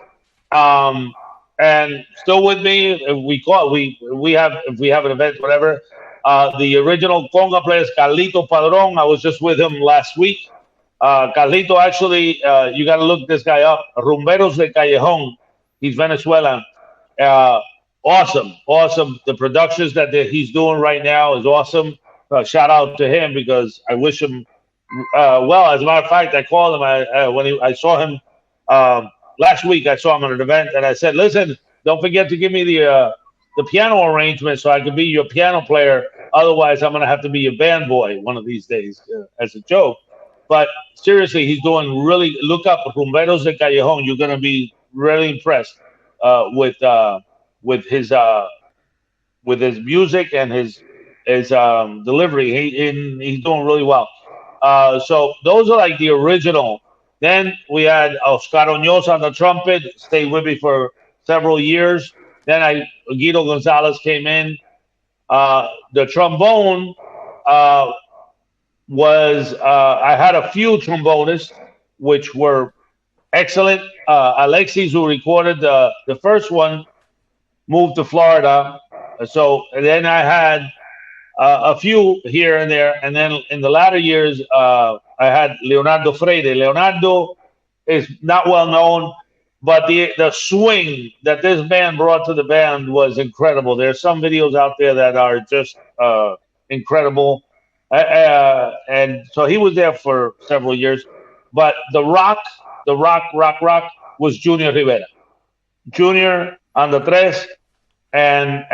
and still with me. If we have an event, whatever. The original conga player is Carlito Padron. I was just with him last week. Carlito, actually, you got to look this guy up. Rumberos de Callejon. He's Venezuelan. Awesome. The productions that he's doing right now is awesome. Shout out to him because I wish him well. As a matter of fact, I called him I saw him last week. I saw him at an event, and I said, "Listen, don't forget to give me the piano arrangement so I can be your piano player. Otherwise, I'm going to have to be your band boy one of these days," as a joke. But seriously, he's doing really. Look up Rumberos de Callejon. You're going to be really impressed with his music and his delivery. He's doing really well. So those are like the original. Then we had Oscar Oñoz on the trumpet, stayed with me for several years. Then Guido Gonzalez came in. The trombone was I had a few trombonists which were excellent. Alexis, who recorded the first one, moved to Florida. So then I had a few here and there. And then in the latter years, I had Leonardo Freire. Leonardo is not well known. but the swing that this band brought to the band was incredible. There's some videos out there that are just incredible, and so he was there for several years. But the rock was Junior Rivera. Junior on the tres, and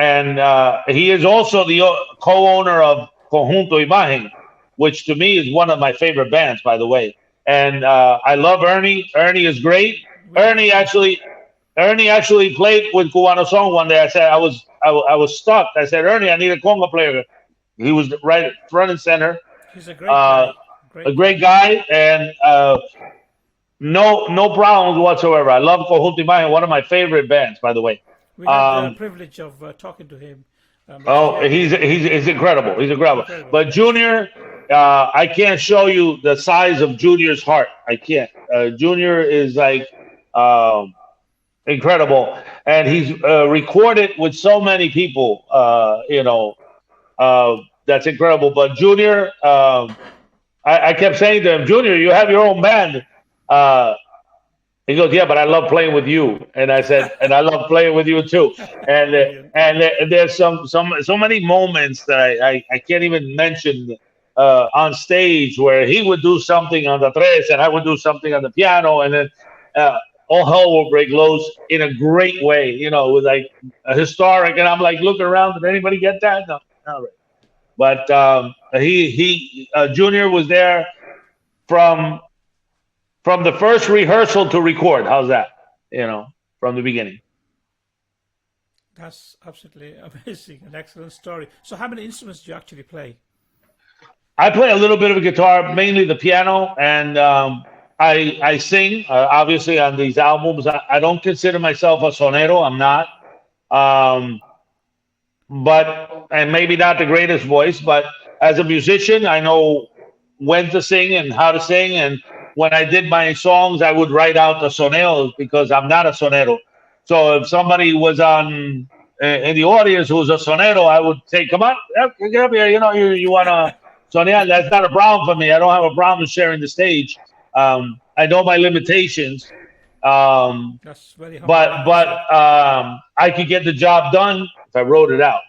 he is also the co-owner of Conjunto Imagen, which to me is one of my favorite bands, by the way. And I love Ernie. Ernie is great. Ernie actually, Ernie actually played with Cubanoson one day. I said I was stuck. I said, Ernie, I need a conga player. He was right front and center. He's a great guy. A great guy, and no problems whatsoever. I love Conjunto Imagen, one of my favorite bands, by the way. We had the privilege of talking to him. He's incredible. He's incredible. But Junior, I can't show you the size of Junior's heart. I can't. Junior is like incredible, and he's recorded with so many people. That's incredible. But Junior, I kept saying to him, Junior, you have your own band. He goes, yeah, but I love playing with you. And I said, and I love playing with you too. And there's so many moments that I can't even mention on stage where he would do something on the tres and I would do something on the piano, and then all hell will break loose in a great way. It was like a historic, and I'm like looking around. Did anybody get that? No, not really. But Junior was there from the first rehearsal to record. How's that? From the beginning. That's absolutely amazing. An excellent story. So how many instruments do you actually play? I play a little bit of a guitar, mainly the piano, and I sing, obviously, on these albums. I don't consider myself a sonero. I'm not. And maybe not the greatest voice, but as a musician, I know when to sing and how to sing. And when I did my songs, I would write out the soneros because I'm not a sonero. So if somebody was in the audience who was a sonero, I would say, come on, get up here. You want to sonear. That's not a problem for me. I don't have a problem sharing the stage. I know my limitations. That's very humble. But I could get the job done if I wrote it out.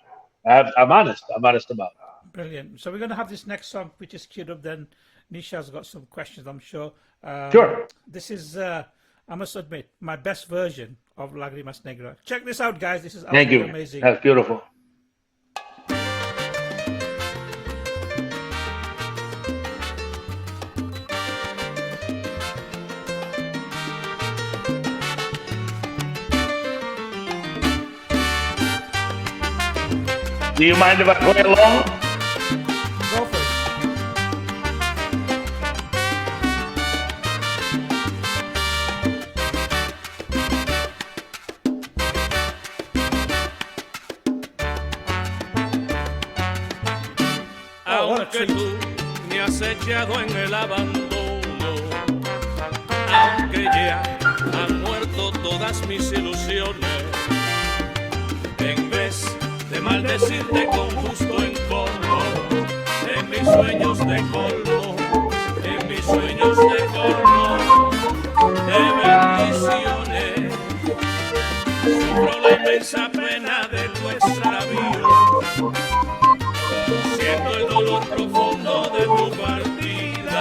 I'm honest. I'm honest about it. Brilliant. So we're going to have this next song, which is queued up. Then Nisha's got some questions, I'm sure. Sure. This is, I must admit, my best version of Lágrimas Negras. Check this out, guys. This is absolutely amazing. That's beautiful. Do you mind if I play along? Go for it. Aunque tú me has echado en el abandono, aunque ya han muerto todas mis ilusiones, en vez de maldecirte con justo encono, en mis sueños de colmo, en mis sueños de colmo, de bendiciones, sufro la inmensa pena de tu extravío, siento el dolor profundo de tu partida,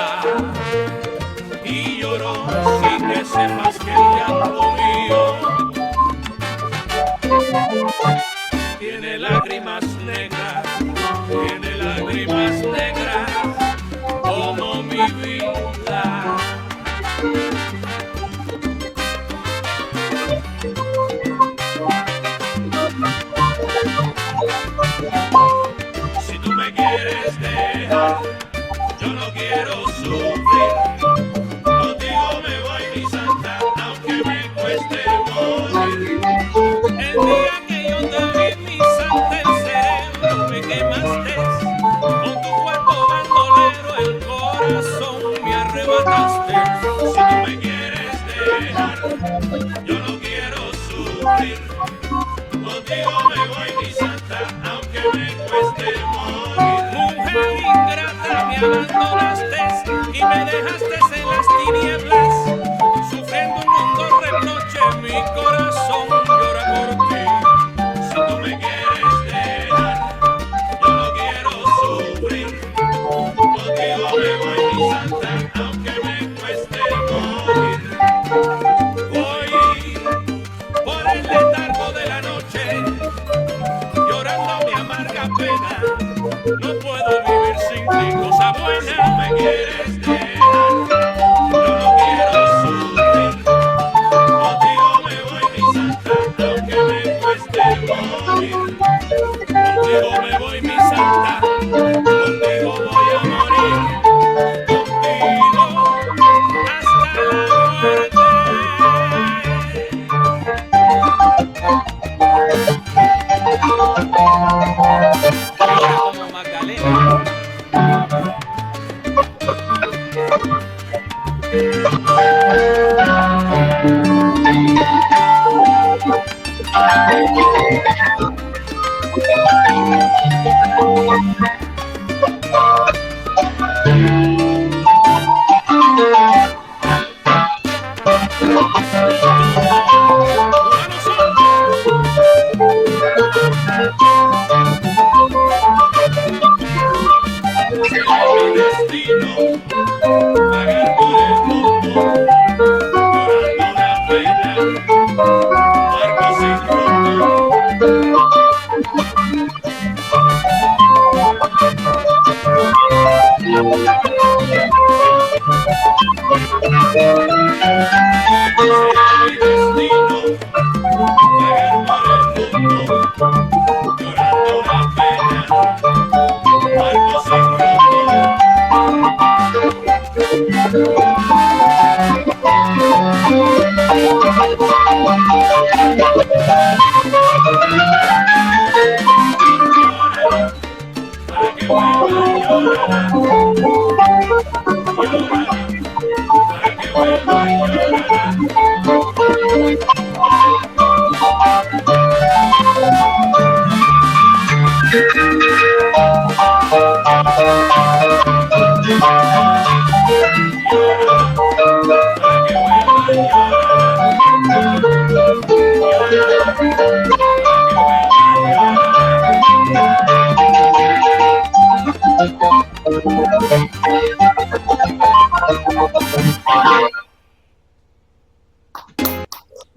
y lloro sin que sepas que el llanto mío tiene lágrimas negras como mi vida. Si tú me quieres dejar, yo no quiero sufrir. Contigo me voy, mi santa, aunque me cueste morir. El día que yo te vi, mi santa, el cerebro me quemaste. Con tu cuerpo bandolero el corazón me arrebataste. Si tú me quieres dejar, yo no quiero sufrir. Contigo me voy, mi santa, aunque me cueste morir. Mujer ingrata, me abandonaste y me dejaste en las tinieblas, sufriendo un hondo reproche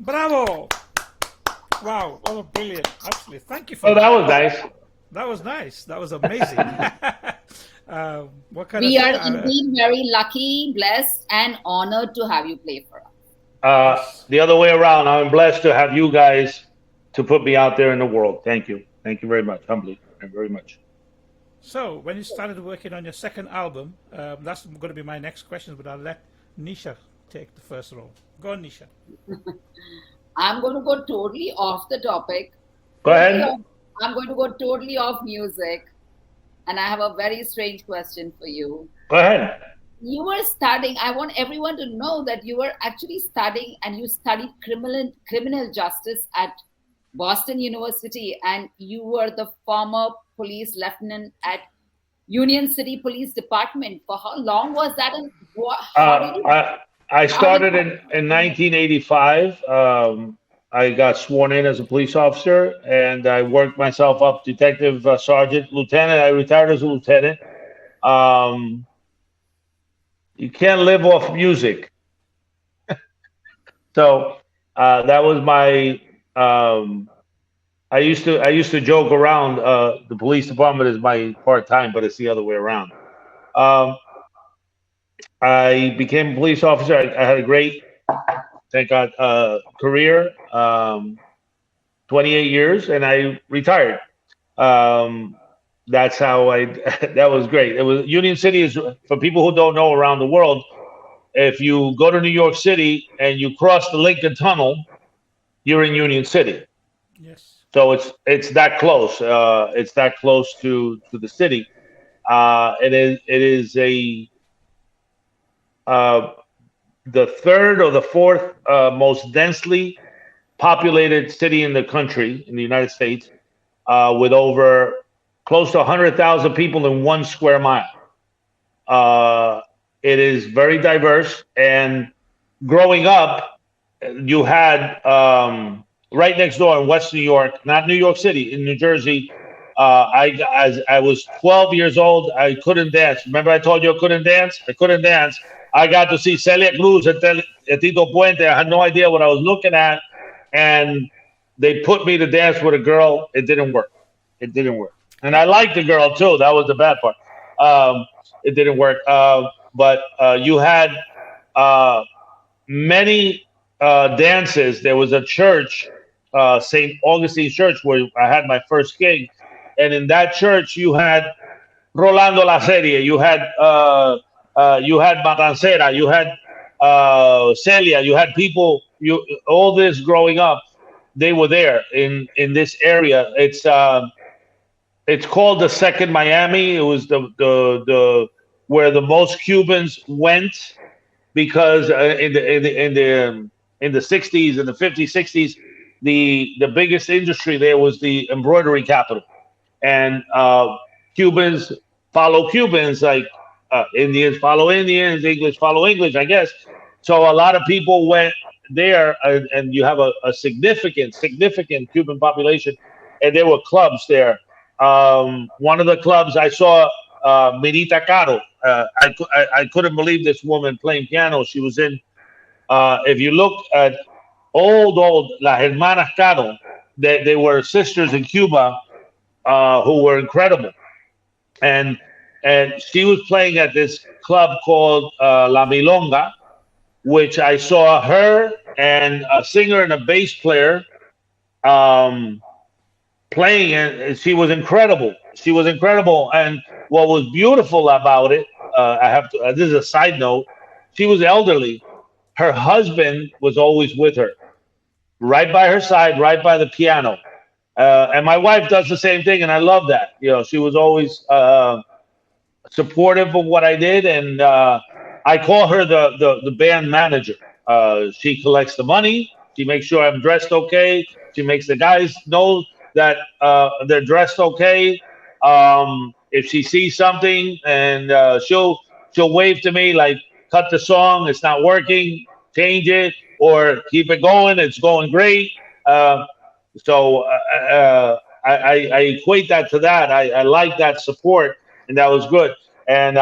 Bravo! Wow, that was brilliant. Absolutely. Thank you for Oh, that was nice. That was nice. That was amazing. What kind We of are indeed very lucky, blessed, and honored to have you play for us. The other way around, I'm blessed to have you guys to put me out there in the world. Thank you. Thank you very much. Humbly, very much. So, when you started working on your second album, that's going to be my next question, but I'll let Nisha take the first role. Go on, Nisha. I'm going to go totally off the topic. Go ahead. I'm going to go totally off music. And I have a very strange question for you. Go ahead. You were studying, I want everyone to know that you were actually studying and you studied criminal justice at Boston University, and you were the former police lieutenant at Union City Police Department. For how long was that? And how did you, I started in 1985. I got sworn in as a police officer, and I worked myself up detective, sergeant, lieutenant. I retired as a lieutenant. You can't live off music. So that was my. I used to joke around. The police department is my part time, but it's the other way around. I became a police officer. I had a great, thank God, career. 28 years, and I retired. That's how I. That was great. It was Union City is for people who don't know around the world. If you go to New York City and you cross the Lincoln Tunnel, you're in Union City. Yes. So it's that close. It's that close to the city. It is the third or the fourth most densely populated city in the country, in the United States, with over close to 100,000 people in 1 square mile. It is very diverse, and growing up, you had right next door in West New York, not New York City, in New Jersey. I was 12 years old. I couldn't dance. Remember I told you I couldn't dance? I couldn't dance. I got to see Celia Cruz and Tito Puente. I had no idea what I was looking at. And they put me to dance with a girl. It didn't work. It didn't work. And I liked the girl too. That was the bad part. It didn't work. But you had many dances. There was a church, St. Augustine Church, where I had my first gig. And in that church, you had Rolando La Serie. You had Matancera. You had Celia. You had people. All this growing up, they were there in this area. It's called the Second Miami. It was the where the most Cubans went because in the 60s and the 50s, 60s, the biggest industry there was the embroidery capital, and Cubans follow Cubans, like Indians follow Indians, English follow English, I guess. So a lot of people went there, and you have a significant Cuban population, and there were clubs there. One of the clubs I saw, Mirita Caro. I couldn't believe this woman playing piano. She was in. If you look at old Las Hermanas Caro, they were sisters in Cuba who were incredible, and she was playing at this club called La Milonga, which I saw her and a singer and a bass player playing, and she was incredible. She was incredible, and what was beautiful about it, I have to. This is a side note. She was elderly. Her husband was always with her, right by her side, right by the piano. And my wife does the same thing, and I love that. You know, she was always supportive of what I did, and I call her the band manager. She collects the money. She makes sure I'm dressed okay. She makes the guys know that they're dressed okay. If she sees something, and she'll wave to me like, "Cut the song. It's not working. Change it, or keep it going. It's going great." So I equate that to that. I like that support, and that was good. And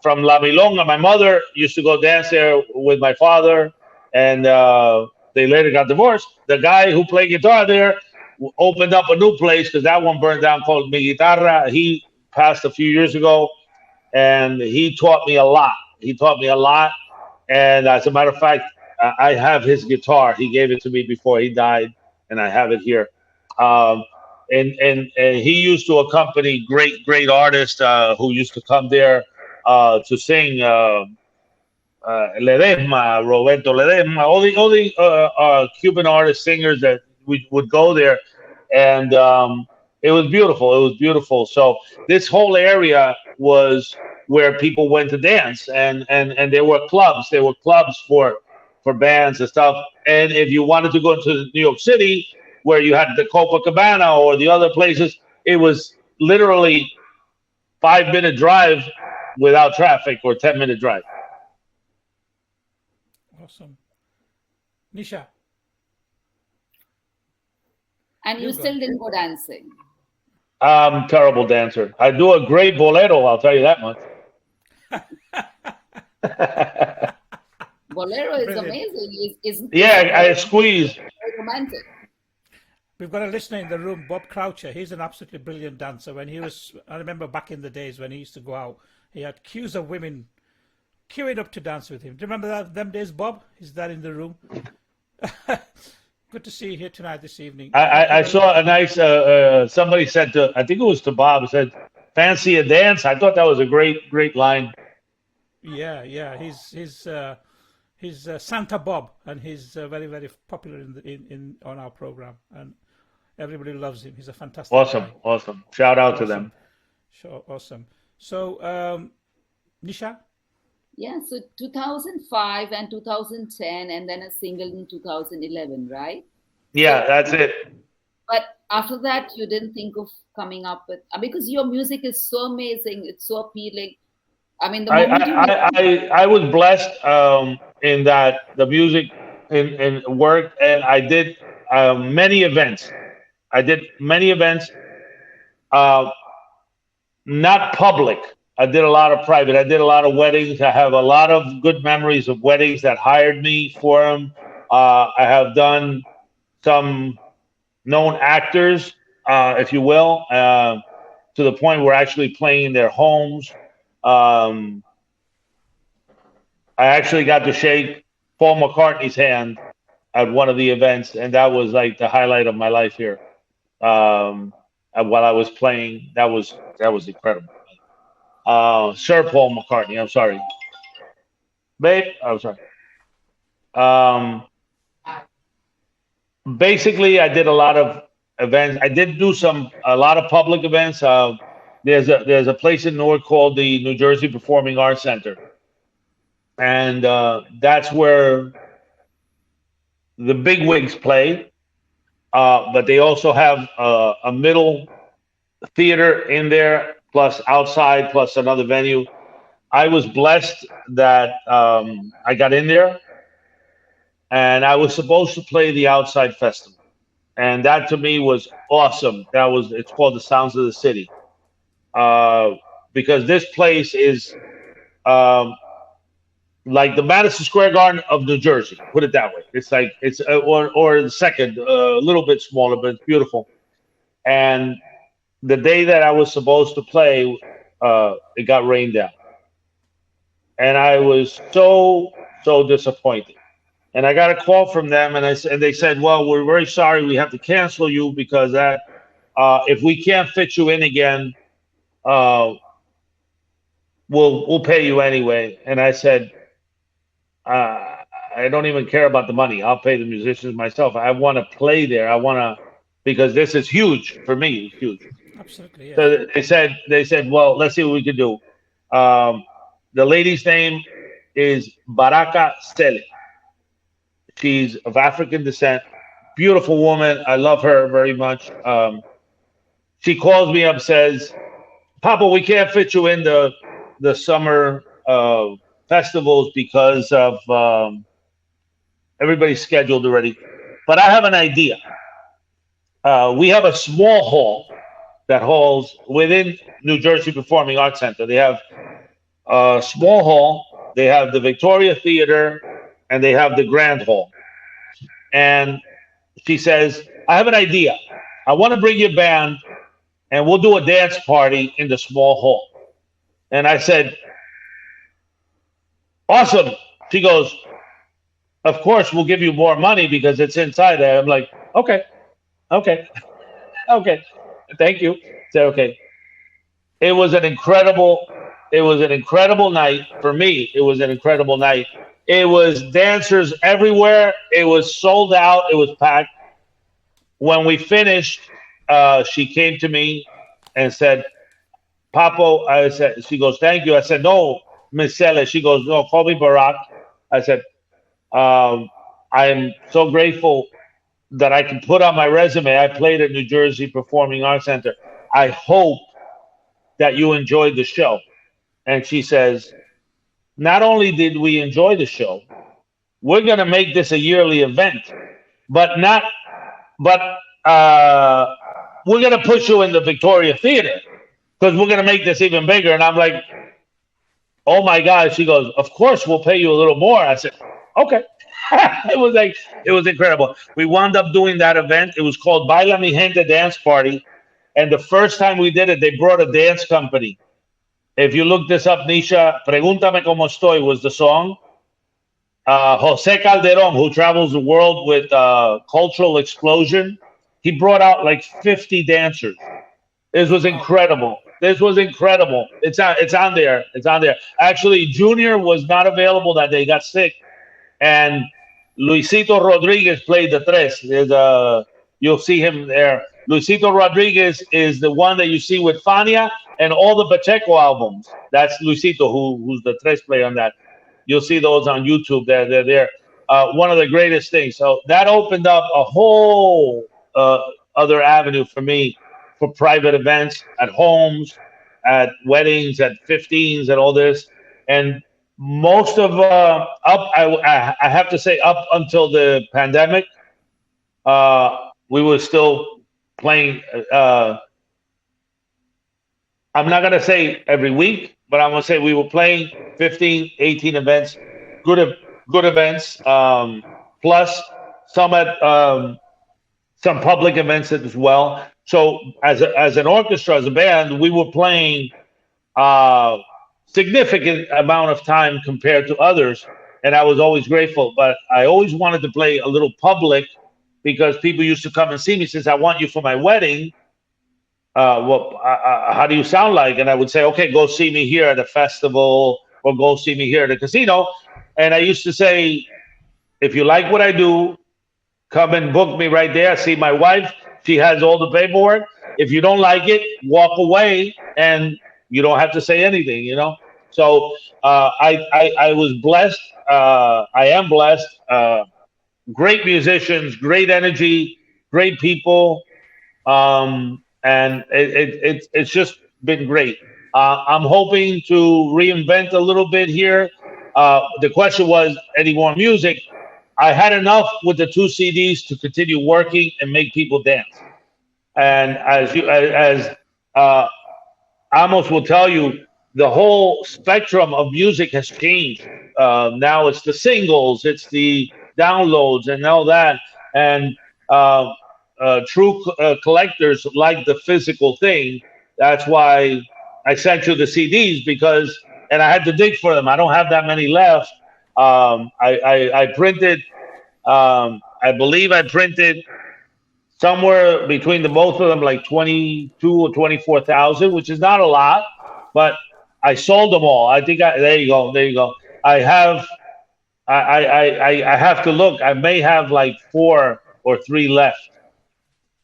from La Milonga, my mother used to go dance there with my father, and they later got divorced. The guy who played guitar there opened up a new place because that one burned down, called Mi Guitarra. He passed a few years ago, and he taught me a lot. He taught me a lot, and as a matter of fact, I have his guitar. He gave it to me before he died, and I have it here. And he used to accompany great artists who used to come there to sing. Ledesma, Roberto Ledesma, all the Cuban artists, singers that we would go there, and it was beautiful. It was beautiful. So this whole area was where people went to dance, and there were clubs. There were clubs for bands and stuff. And if you wanted to go into New York City, where you had the Copacabana or the other places, it was literally 5-minute drive without traffic, or 10-minute drive. Awesome. Nisha. And you still didn't go dancing? I'm a terrible dancer. I do a great bolero, I'll tell you that much. Bolero is amazing. Yeah, I squeeze. Very romantic. We've got a listener in the room, Bob Croucher. He's an absolutely brilliant dancer. When he was, I remember back in the days when he used to go out, he had queues of women queuing up to dance with him. Do you remember them days, Bob? Is that in the room? Good to see you here tonight, this evening. I saw a nice, somebody said to, I think it was to Bob, said, "Fancy a dance?" I thought that was a great line. Yeah. He's Santa Bob, and he's very popular in on our program, and everybody loves him. He's a fantastic guy. Awesome. Shout out to them. Sure, awesome. So, Nisha? Yeah, so 2005 and 2010, and then a single in 2011, right? Yeah, that's it. But after that, you didn't think of coming up with, because your music is so amazing, it's so appealing. I mean, the moment I was blessed in that the music in worked, and I did many events. Not public. I did a lot of private. I did a lot of weddings. I have a lot of good memories of weddings that hired me for them. I have done some known actors, if you will, to the point where actually playing in their homes. I actually got to shake Paul McCartney's hand at one of the events, and that was like the highlight of my life here. While I was playing, that was incredible. Sir Paul McCartney, I'm sorry. Babe, I'm sorry. Basically, I did a lot of events. I did do a lot of public events. There's a place in Newark called the New Jersey Performing Arts Center. and that's where the big wigs play. But they also have a middle theater in there, plus outside, plus another venue. I was blessed that I got in there, and I was supposed to play the outside festival, and that to me was awesome. It's called the Sounds of the City, because this place is um, like the Madison Square Garden of New Jersey. Put it that way. It's like or the second, a little bit smaller, but it's beautiful. And the day that I was supposed to play, it got rained down, and I was so disappointed. And I got a call from them, and they said, "Well, we're very sorry, we have to cancel you because that if we can't fit you in again, uh, we'll pay you anyway." And I said, "I don't even care about the money. I'll pay the musicians myself. I want to play there. I want to because this is huge for me. It's huge." Absolutely, yes. So they said, "Well, let's see what we can do." The lady's name is Baraka Sele. She's of African descent, beautiful woman. I love her very much. She calls me up, says, "Papo, we can't fit you in the summer festivals because of everybody's scheduled already. But I have an idea. We have a small hall that halls within New Jersey Performing Arts Center. They have a small hall. They have the Victoria Theater, and they have the Grand Hall." And she says, "I have an idea. I want to bring your band, and we'll do a dance party in the small hall." And I said, "Awesome." She goes, "Of course, we'll give you more money because it's inside there." I'm like, "Okay, okay, okay. Thank you." Say, "Okay." It was an incredible. It was an incredible night for me. It was an incredible night. It was dancers everywhere. It was sold out. It was packed. When we finished, she came to me and said, "Papo," I said, she goes, "Thank you." I said, "No, Miss Selle." She goes, "No, call me Barack." I said, "I am so grateful that I can put on my resume. I played at New Jersey Performing Arts Center. I hope that you enjoyed the show." And she says, "Not only did we enjoy the show, we're going to make this a yearly event, but not, but we're going to put you in the Victoria Theater because we're going to make this even bigger." And I'm like, "Oh my God." She goes, "Of course, we'll pay you a little more." I said, "Okay." It was incredible. We wound up doing that event. It was called Baila Mi Gente Dance Party. And the first time we did it, they brought a dance company. If you look this up, Nisha, Pregúntame Cómo Estoy was the song. Jose Calderon, who travels the world with Cultural Explosion, he brought out like 50 dancers. This was incredible. This was incredible. It's on there. It's on there. Actually, Junior was not available that day. He got sick. And Luisito Rodriguez played the tres. You'll see him there. Luisito Rodriguez is the one that you see with Fania and all the Pacheco albums. That's Luisito, who's the tres player on that. You'll see those on YouTube. They're there. One of the greatest things. So that opened up a whole other avenue for me for private events at homes, at weddings, at 15s, and all this. And most of I have to say, up until the pandemic, we were still playing. I'm not gonna say every week, but I'm gonna say we were playing 15, 18 events, good events, plus some at some public events as well. So as an orchestra, as a band, we were playing significant amount of time compared to others, and I was always grateful. But I always wanted to play a little public because people used to come and see me. Since I want you for my wedding, how do you sound like? And I would say, okay, go see me here at a festival or go see me here at a casino. And I used to say, if you like what I do, come and book me right there. See my wife. She has all the paperwork. If you don't like it, walk away and you don't have to say anything, you know? So I was blessed. I am blessed. Great musicians, great energy, great people, and it's just been great. I'm hoping to reinvent a little bit here. The question was, any more music? I had enough with the two CDs to continue working and make people dance. And as uh, Amos will tell you, the whole spectrum of music has changed. Now it's the singles, it's the downloads, and all that. And uh, true collectors like the physical thing. That's why I sent you the CDs because, and I had to dig for them. I don't have that many left. I printed. I believe I printed somewhere between the both of them like 22 or 24,000, which is not a lot, but I sold them all. I think there you go. There you go. I have I have to look. I may have like 4 or 3 left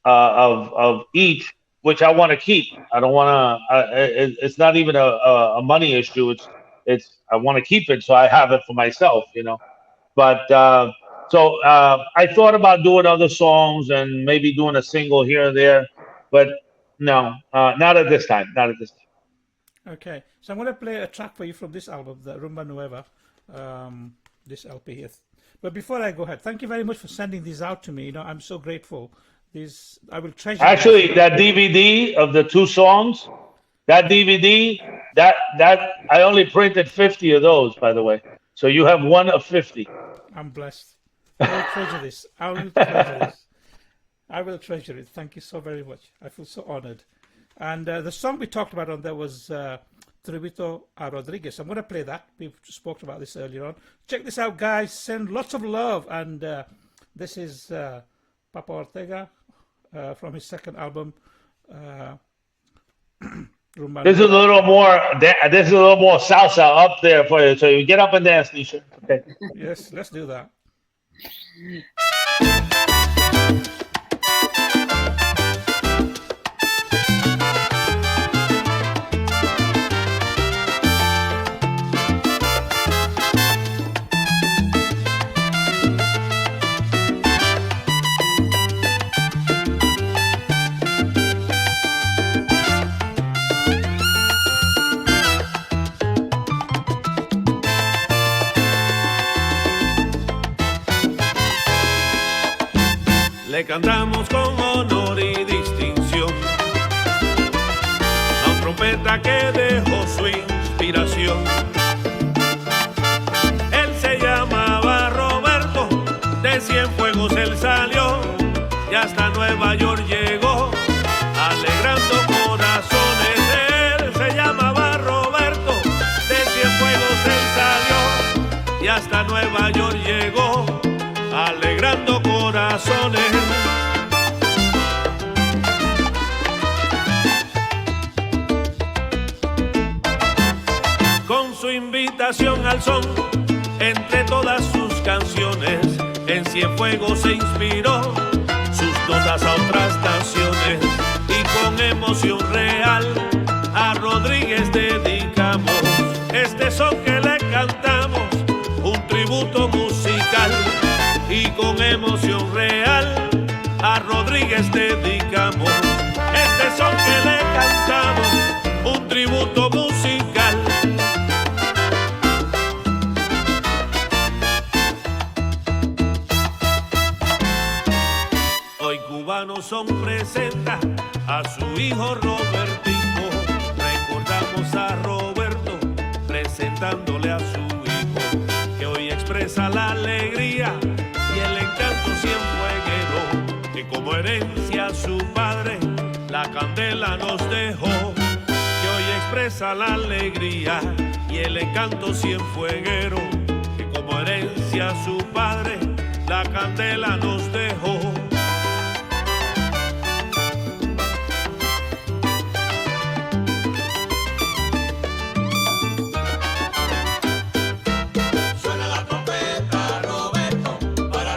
of each, which I want to keep. I don't want to. It's not even a money issue. It's I want to keep it, so I have it for myself. But I thought about doing other songs and maybe doing a single here and there, but no, not at this time. Not at this time. Okay, so I'm going to play a track for you from this album, the Rumba Nueva, this LP here. But before I go ahead, thank you very much for sending these out to me. I'm so grateful. These I will treasure. Actually, that DVD of the 2 songs, that DVD, that I only printed 50 of those, by the way. So you have 1 of 50. I'm blessed. I will treasure this. I will treasure this. I will treasure it. Thank you so very much. I feel so honored. And the song we talked about on there was Tributo a Rodriguez. I'm going to play that. We spoke about this earlier on. Check this out, guys. Send lots of love. And this is Papo Ortega from his second album. This is a little more. This is a little more salsa up there for you. So you get up and dance, Nisha. Okay. Yes, let's do that. Le cantamos con honor y distinción a un trompeta que dejó su inspiración. Él se llamaba Roberto, de Cienfuegos él salió y hasta Nueva York llegó, alegrando corazones. Él se llamaba Roberto, de Cienfuegos él salió y hasta Nueva York llegó, alegrando corazones. Con su invitación al son, entre todas sus canciones, en Cienfuegos se inspiró sus notas a otras naciones. Y con emoción real a Rodríguez dedicamos este son que le cantamos, un tributo musical. Y con emoción real a Rodríguez dedicamos este son que le cantamos, un tributo musical. Hoy Cubanoson presenta a su hijo Robertico. Recordamos a Roberto presentándole a su hijo, que hoy expresa la alegría y el encanto cienfueguero, que como herencia a su padre la candela nos dejó, que hoy expresa la alegría y el encanto cienfueguero, que como herencia a su padre la candela nos dejó. Suena la trompeta, Roberto, para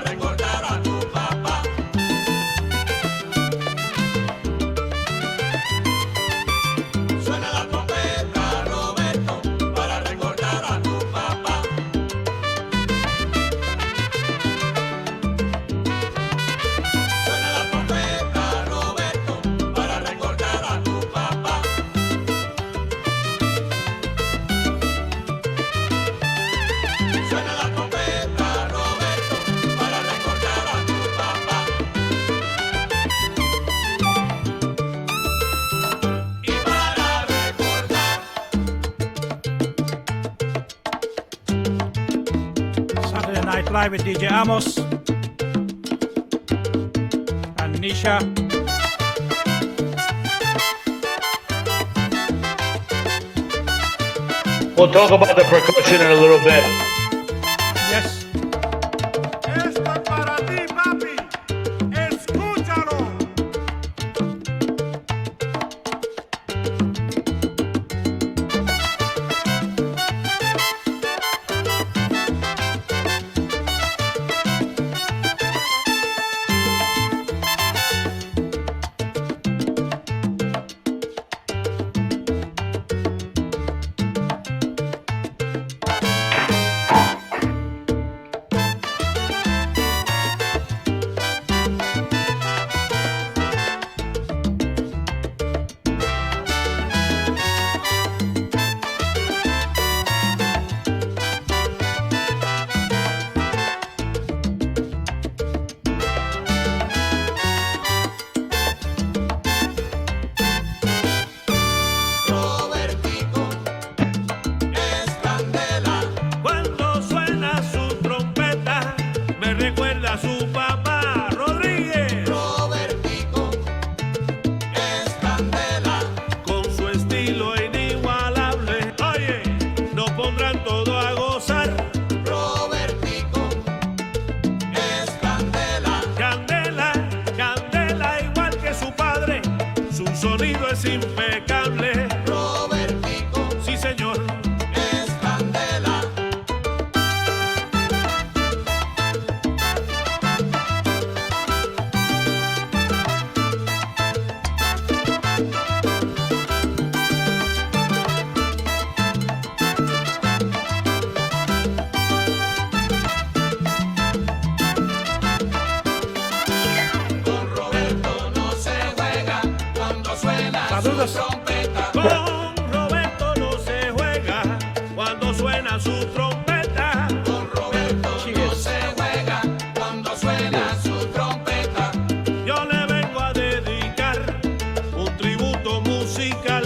Night Live with DJ Amos and Nisha. We'll talk about the percussion in a little bit. Yes. Esto es para ti, papi. Escúchalo. Cuando suena su trompeta, me recuerda a su papá, Rodríguez. Robertico es candela. Con su estilo inigualable, oye, nos pondrán todo a gozar. Robertico es candela. Candela, candela, igual que su padre, su sonido es impecable. Robertico, sí señor. Saludos. Con Roberto no se juega cuando suena su trompeta. Con Roberto no se juega cuando suena su trompeta. Yo le vengo a dedicar un tributo musical.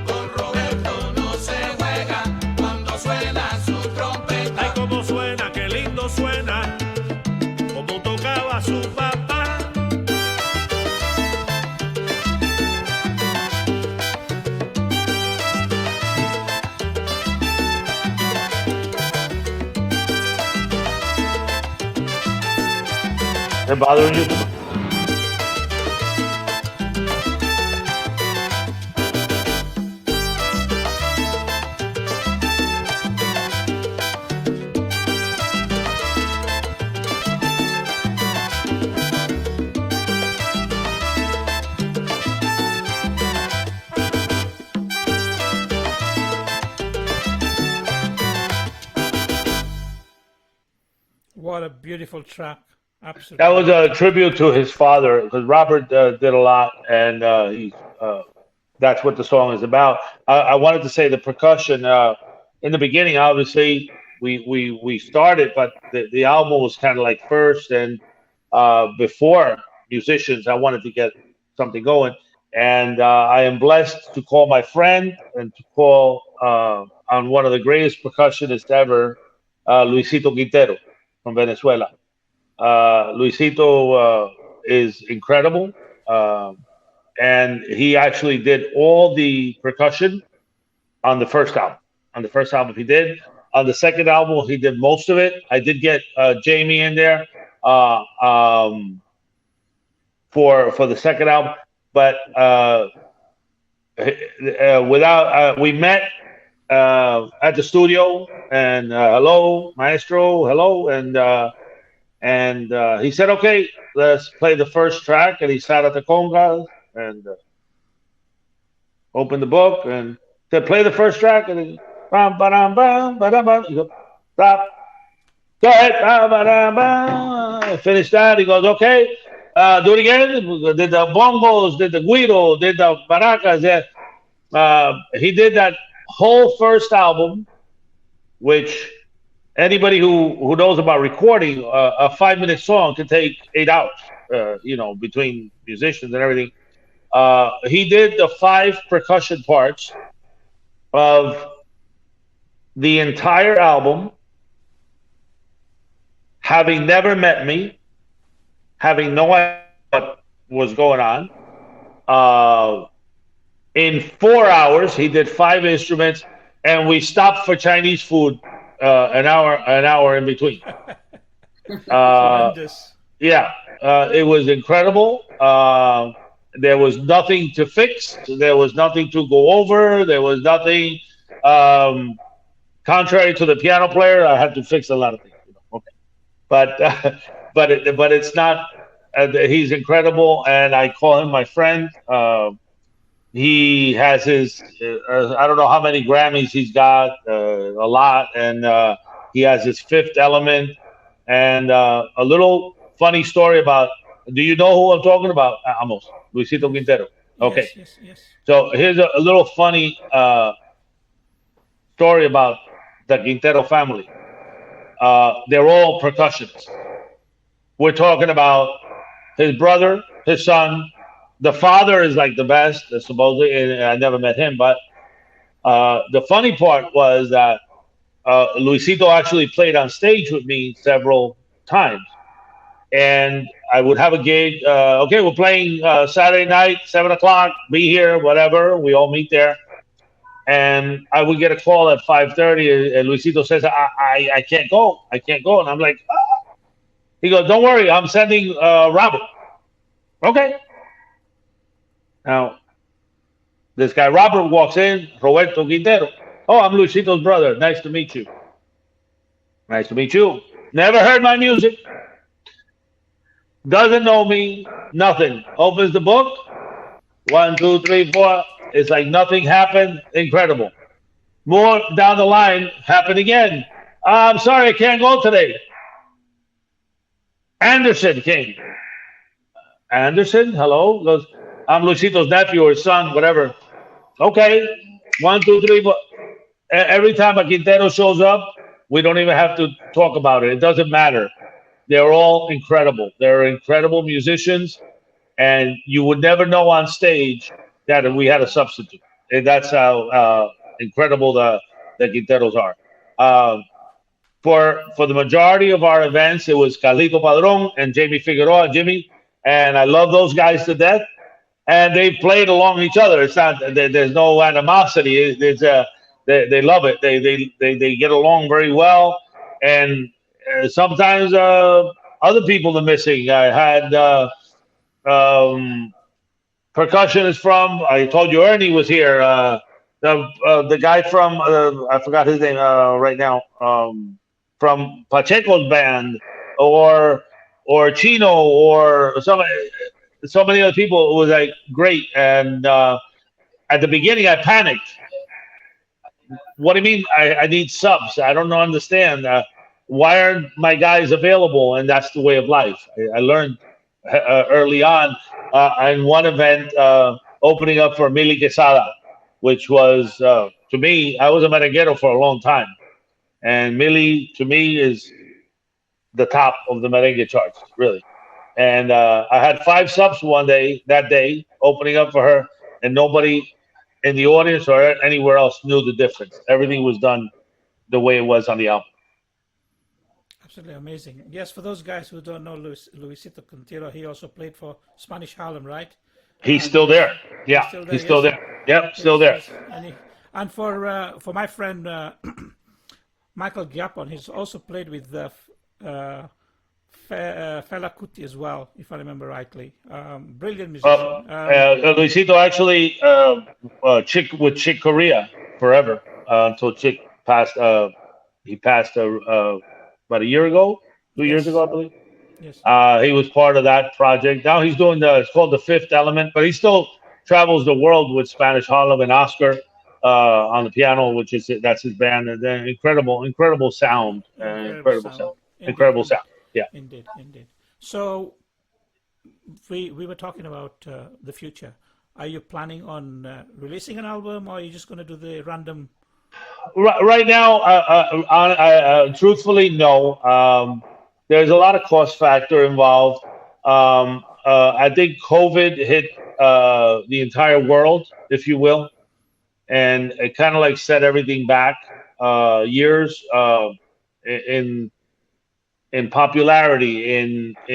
Con Roberto no se juega cuando suena su trompeta. Ay, cómo suena, qué lindo suena, como tocaba su papá. They're bothering you? What a beautiful track. Absolutely. That was a tribute to his father because Robert did a lot, and that's what the song is about. I wanted to say the percussion in the beginning. Obviously, we started, but the album was kind of like first, and before musicians, I wanted to get something going, and I am blessed to call my friend and to call on one of the greatest percussionists ever, Luisito Quintero from Venezuela. Luisito is incredible, and he actually did all the percussion on the first album. On the first album, he did. On the second album, he did most of it. I did get Jamie in there for the second album, but we met at the studio, and hello, maestro, hello, and he said, okay, let's play the first track. And he sat at the congas and opened the book and said, play the first track. And he, bam, ba-dam, bam, ba-dam, bam. He goes, stop. Go ahead. Bam, ba-dam, bam. Finish that. He goes, okay, do it again. Did the bongos, did the guido, did the maracas. He did that whole first album, which anybody who knows about recording a 5-minute song can take 8 hours, between musicians and everything. He did the 5 percussion parts of the entire album, having never met me, having no idea what was going on. In 4 hours, he did 5 instruments, and we stopped for Chinese food an hour in between. Tremendous. Yeah, it was incredible. There was nothing to fix. There was nothing to go over. There was nothing. Contrary to the piano player, I had to fix a lot of things. Okay, but but it's not. He's incredible, and I call him my friend. He has his. I don't know how many Grammys he's got. A lot, and he has his Fifth Element, and a little funny story about. Do you know who I'm talking about? Amos, Luisito Quintero. Okay, Yes. so here's a little funny story about the Quintero family. They're all percussionists. We're talking about his brother, his son. The father is like the best, supposedly. And I never met him, but the funny part was that Luisito actually played on stage with me several times, and I would have a gig. Okay, we're playing Saturday night, 7 o'clock. Be here, whatever. We all meet there, and I would get a call at 5:30, and Luisito says, "I can't go. I can't go," and I'm like, ah. He goes, "Don't worry, I'm sending Robert." Okay. Now, this guy Robert walks in, Roberto Quintero. Oh, I'm Luisito's brother. Nice to meet you. Nice to meet you. Never heard my music. Doesn't know me. Nothing. Opens the book. 1, 2, 3, 4. It's like nothing happened. Incredible. More down the line happened again. I'm sorry, I can't go today. Anderson came. Anderson, hello. Goes, I'm Luisito's nephew or son, whatever. Okay. 1, 2, 3, 4. Every time a Quintero shows up, we don't even have to talk about it. It doesn't matter. They're all incredible. They're incredible musicians, and you would never know on stage that we had a substitute. And that's how incredible the Quinteros are. For the majority of our events, it was Carlito Padron and Jamie Figueroa, Jimmy, and I love those guys to death. And they played along each other. It's not there's no animosity. They love it. They get along very well, and sometimes other people are missing. I had percussionist from. I told you Ernie was here. The guy from I forgot his name right now. From Pacheco's band, or Chino, or so many other people. It was like great. And at the beginning, I panicked. What do you mean? I need subs. I don't understand. Why aren't my guys available? And that's the way of life. I learned early on in one event opening up for Mili Quesada, which was to me, I was a merenguero for a long time. And Millie, to me, is the top of the merengue charts, really. And I had 5 subs that day, opening up for her, and nobody in the audience or anywhere else knew the difference. Everything was done the way it was on the album. Absolutely amazing. Yes, for those guys who don't know Luisito Quintero, he also played for Spanish Harlem, right? He's still there. Yeah, he's still there. Yep, still there. And for my friend Michael Giapon, he's also played with Fela Kuti as well, if I remember rightly. Brilliant musician. Luisito actually with Chick Corea forever until Chick passed. He passed about a year ago, 2 years ago, I believe. Yes. He was part of that project. Now he's doing it's called the Fifth Element, but he still travels the world with Spanish Harlem and Oscar on the piano, that's his band. And then incredible sound. Incredible sound. Yeah. Indeed. So we were talking about the future. Are you planning on releasing an album, or are you just going to do the random? Right now, truthfully, no. There's a lot of cost factor involved. I think COVID hit the entire world, if you will, and it kind of like set everything back years in in popularity,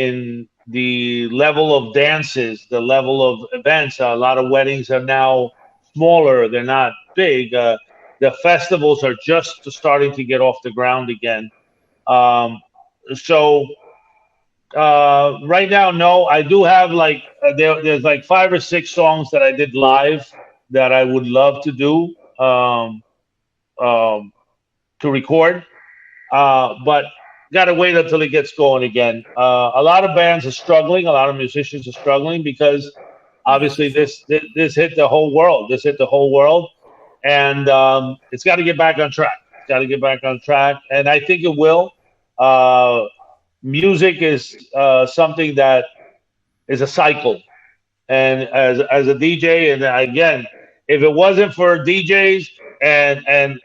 in the level of dances, the level of events. A lot of weddings are now smaller; they're not big. The festivals are just starting to get off the ground again. Um, so right now, no, I do have like there's like 5 or 6 songs that I did live that I would love to do um, to record, but gotta wait until it gets going again. A lot of bands are struggling, a lot of musicians are struggling because Yeah, obviously sure. this hit the whole world. This hit the whole world, and it's got to get back on track. It's got to get back on track, and I think it will. Uh, Music is something that is a cycle, and as a DJ, and again, if it wasn't for DJs and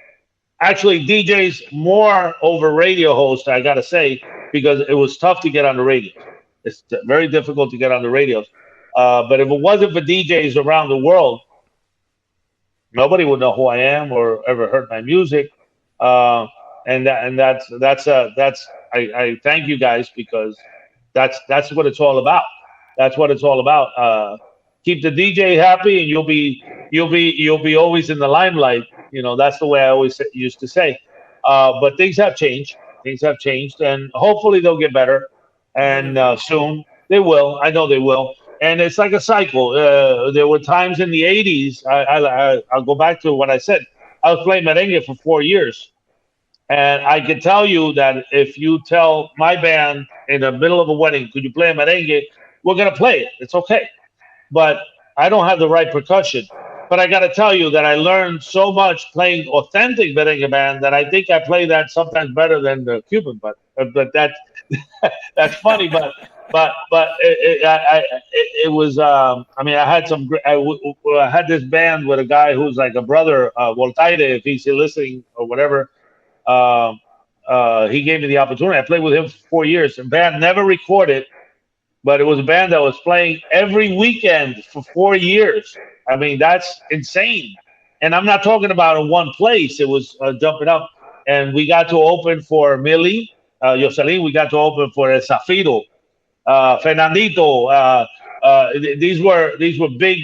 actually DJs more over radio hosts, I gotta say, because it was tough to get on the radios. It's very difficult to get on the radios. But if it wasn't for DJs around the world, nobody would know who I am or ever heard my music. Uh, and that's I thank you guys because that's what it's all about. That's what it's all about. Keep the DJ happy, and you'll be always in the limelight. That's the way I always used to say. But things have changed. Things have changed, and hopefully they'll get better. They will And do. soon they will. I know they will. And it's like a cycle. There were times in the '80s. I'll go back to what I said. I was playing merengue for 4 years, and I can tell you that if you tell my band in the middle of a wedding, could you play a merengue? We're gonna play it. It's okay, but I don't have the right percussion. But I got to tell you that I learned so much playing authentic merengue band that I think I play that sometimes better than the Cuban. But that's funny. But it was. I mean, I had some. I had this band with a guy who's like a brother, Ortega, if he's listening or whatever. Um, he gave me the opportunity. I played with him for 4 years. The band never recorded, but it was a band that was playing every weekend for 4 years. I mean, that's insane. And I'm not talking about in one place. It was jumping up. And we got to open for Millie, Yoselin. We got to open for El Zafiro, Fernandito. These were big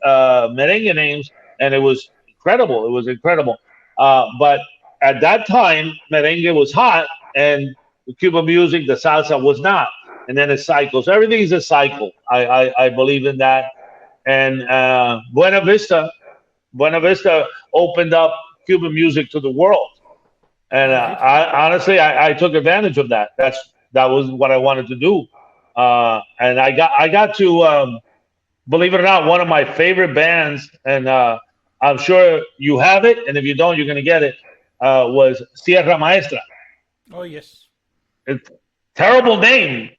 merengue names, and it was incredible. It was incredible. But at that time, merengue was hot, and the Cuban music, the salsa was not. And then it cycles. Everything's a cycle. I believe in that. And Buena Vista opened up Cuban music to the world. And Indeed. I honestly, I took advantage of that. That was what I wanted to do. And I got to believe it or not, one of my favorite bands, and I'm sure you have it, and if you don't, you're gonna get it. Was Sierra Maestra. Oh yes. It's terrible name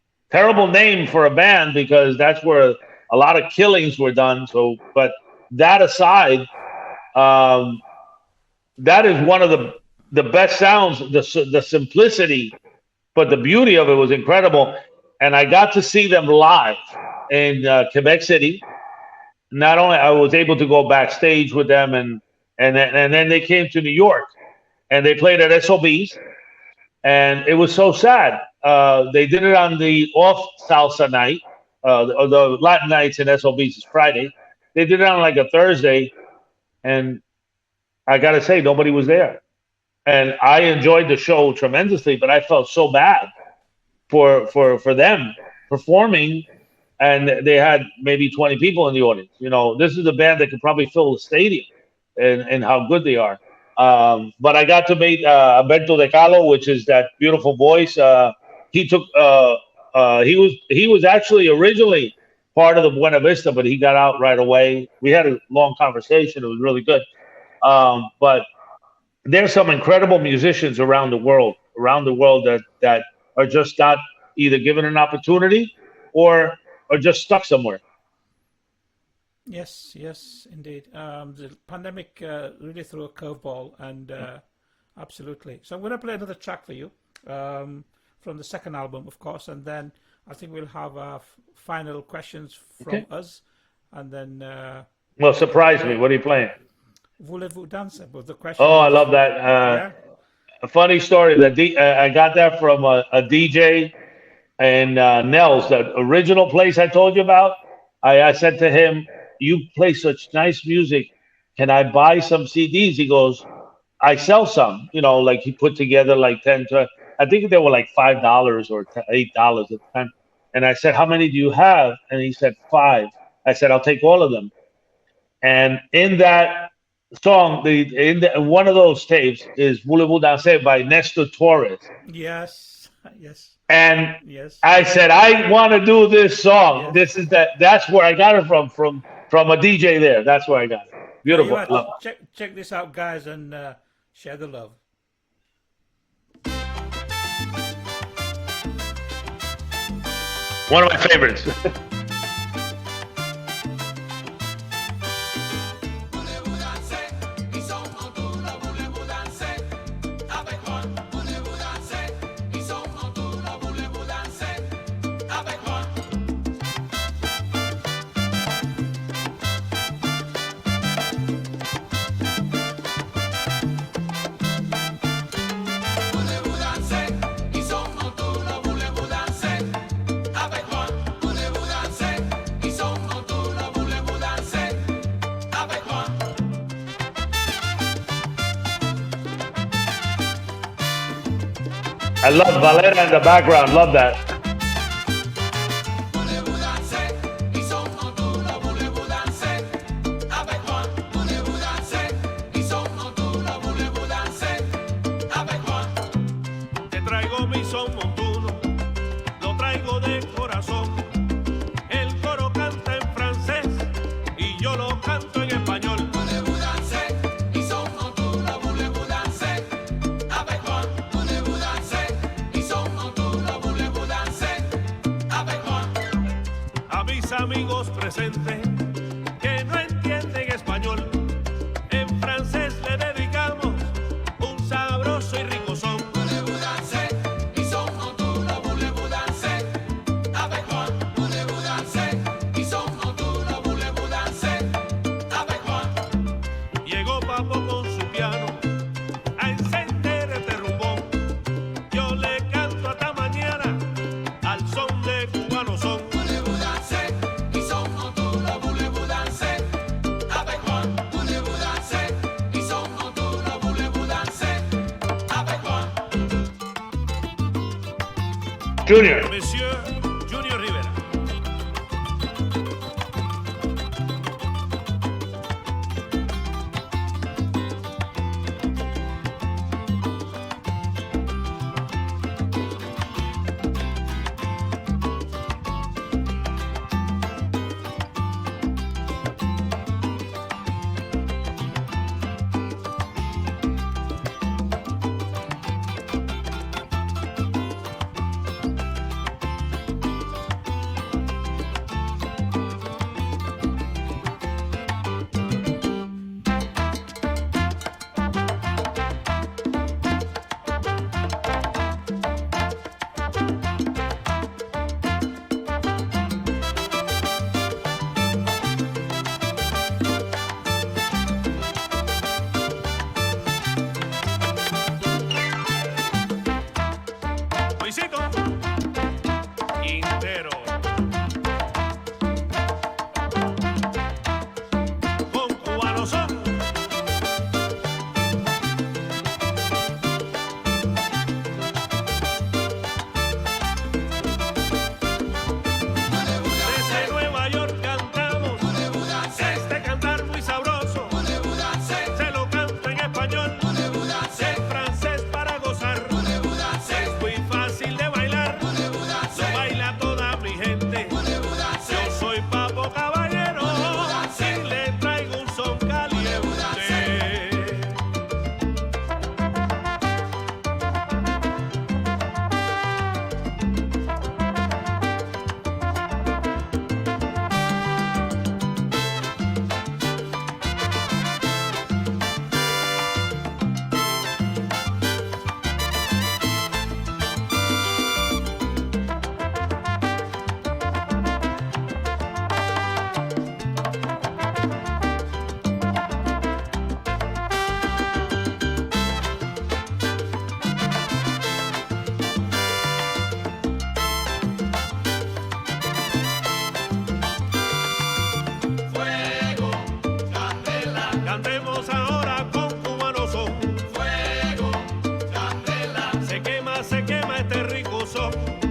for a band because that's where a lot of killings were done. So, but that aside, um, that is one of the best sounds. The simplicity, but the beauty of it was incredible. And I got to see them live in Quebec City. Not only I was able to go backstage with them, and then they came to New York and they played at SOBs, and it was so sad. They did it on the off salsa night, the Latin nights in SOBs is Friday. They did it on like a Thursday, and I gotta say nobody was there. And I enjoyed the show tremendously, but I felt so bad for them performing, and they had maybe 20 people in the audience. This is a band that could probably fill the stadium, and how good they are. But I got to meet Alberto De Calo, which is that beautiful voice. He took he was actually originally part of the Buena Vista, but he got out right away. We had a long conversation. It was really good. But there's some incredible musicians around the world that are just not either given an opportunity or just stuck somewhere. Yes, indeed. The pandemic really threw a curveball, and absolutely. So I'm going to play another track for you from the second album, of course, and then I think we'll have final questions from us, and then. Well, surprise me. What are you playing? Voulez-vous danser? Was the question? Oh, I love that. Yeah. A funny story. I got that from a DJ and Nels, the original place I told you about. I said to him, "You play such nice music. Can I buy some CDs?" He goes, "I sell some." Like he put together like 10 to, I think they were like $5 or $8 at the time. And I said, "How many do you have?" And he said, "5." I said, "I'll take all of them." And in that song, one of those tapes is "Voulez-vous danser" by Nestor Torres. Yes, yes, And yes. I said, "I want to do this song." Yes. This is that's where I got it from a DJ there. That's where I got it. Tell you Beautiful. what, Love check this out, guys, and share the love. One of my favorites. I love Valera in the background. Love that. Te traigo mi son montuno, lo traigo de corazón. El coro canta en francés y yo lo canto en español. A mis amigos presentes que no entienden español, en francés le dedicamos un sabroso y rico son. Llegó Papo con su piano a encender este rumbón. Yo le canto hasta mañana al son de Cubanoson. Junior. Monsieur Junior Rivera.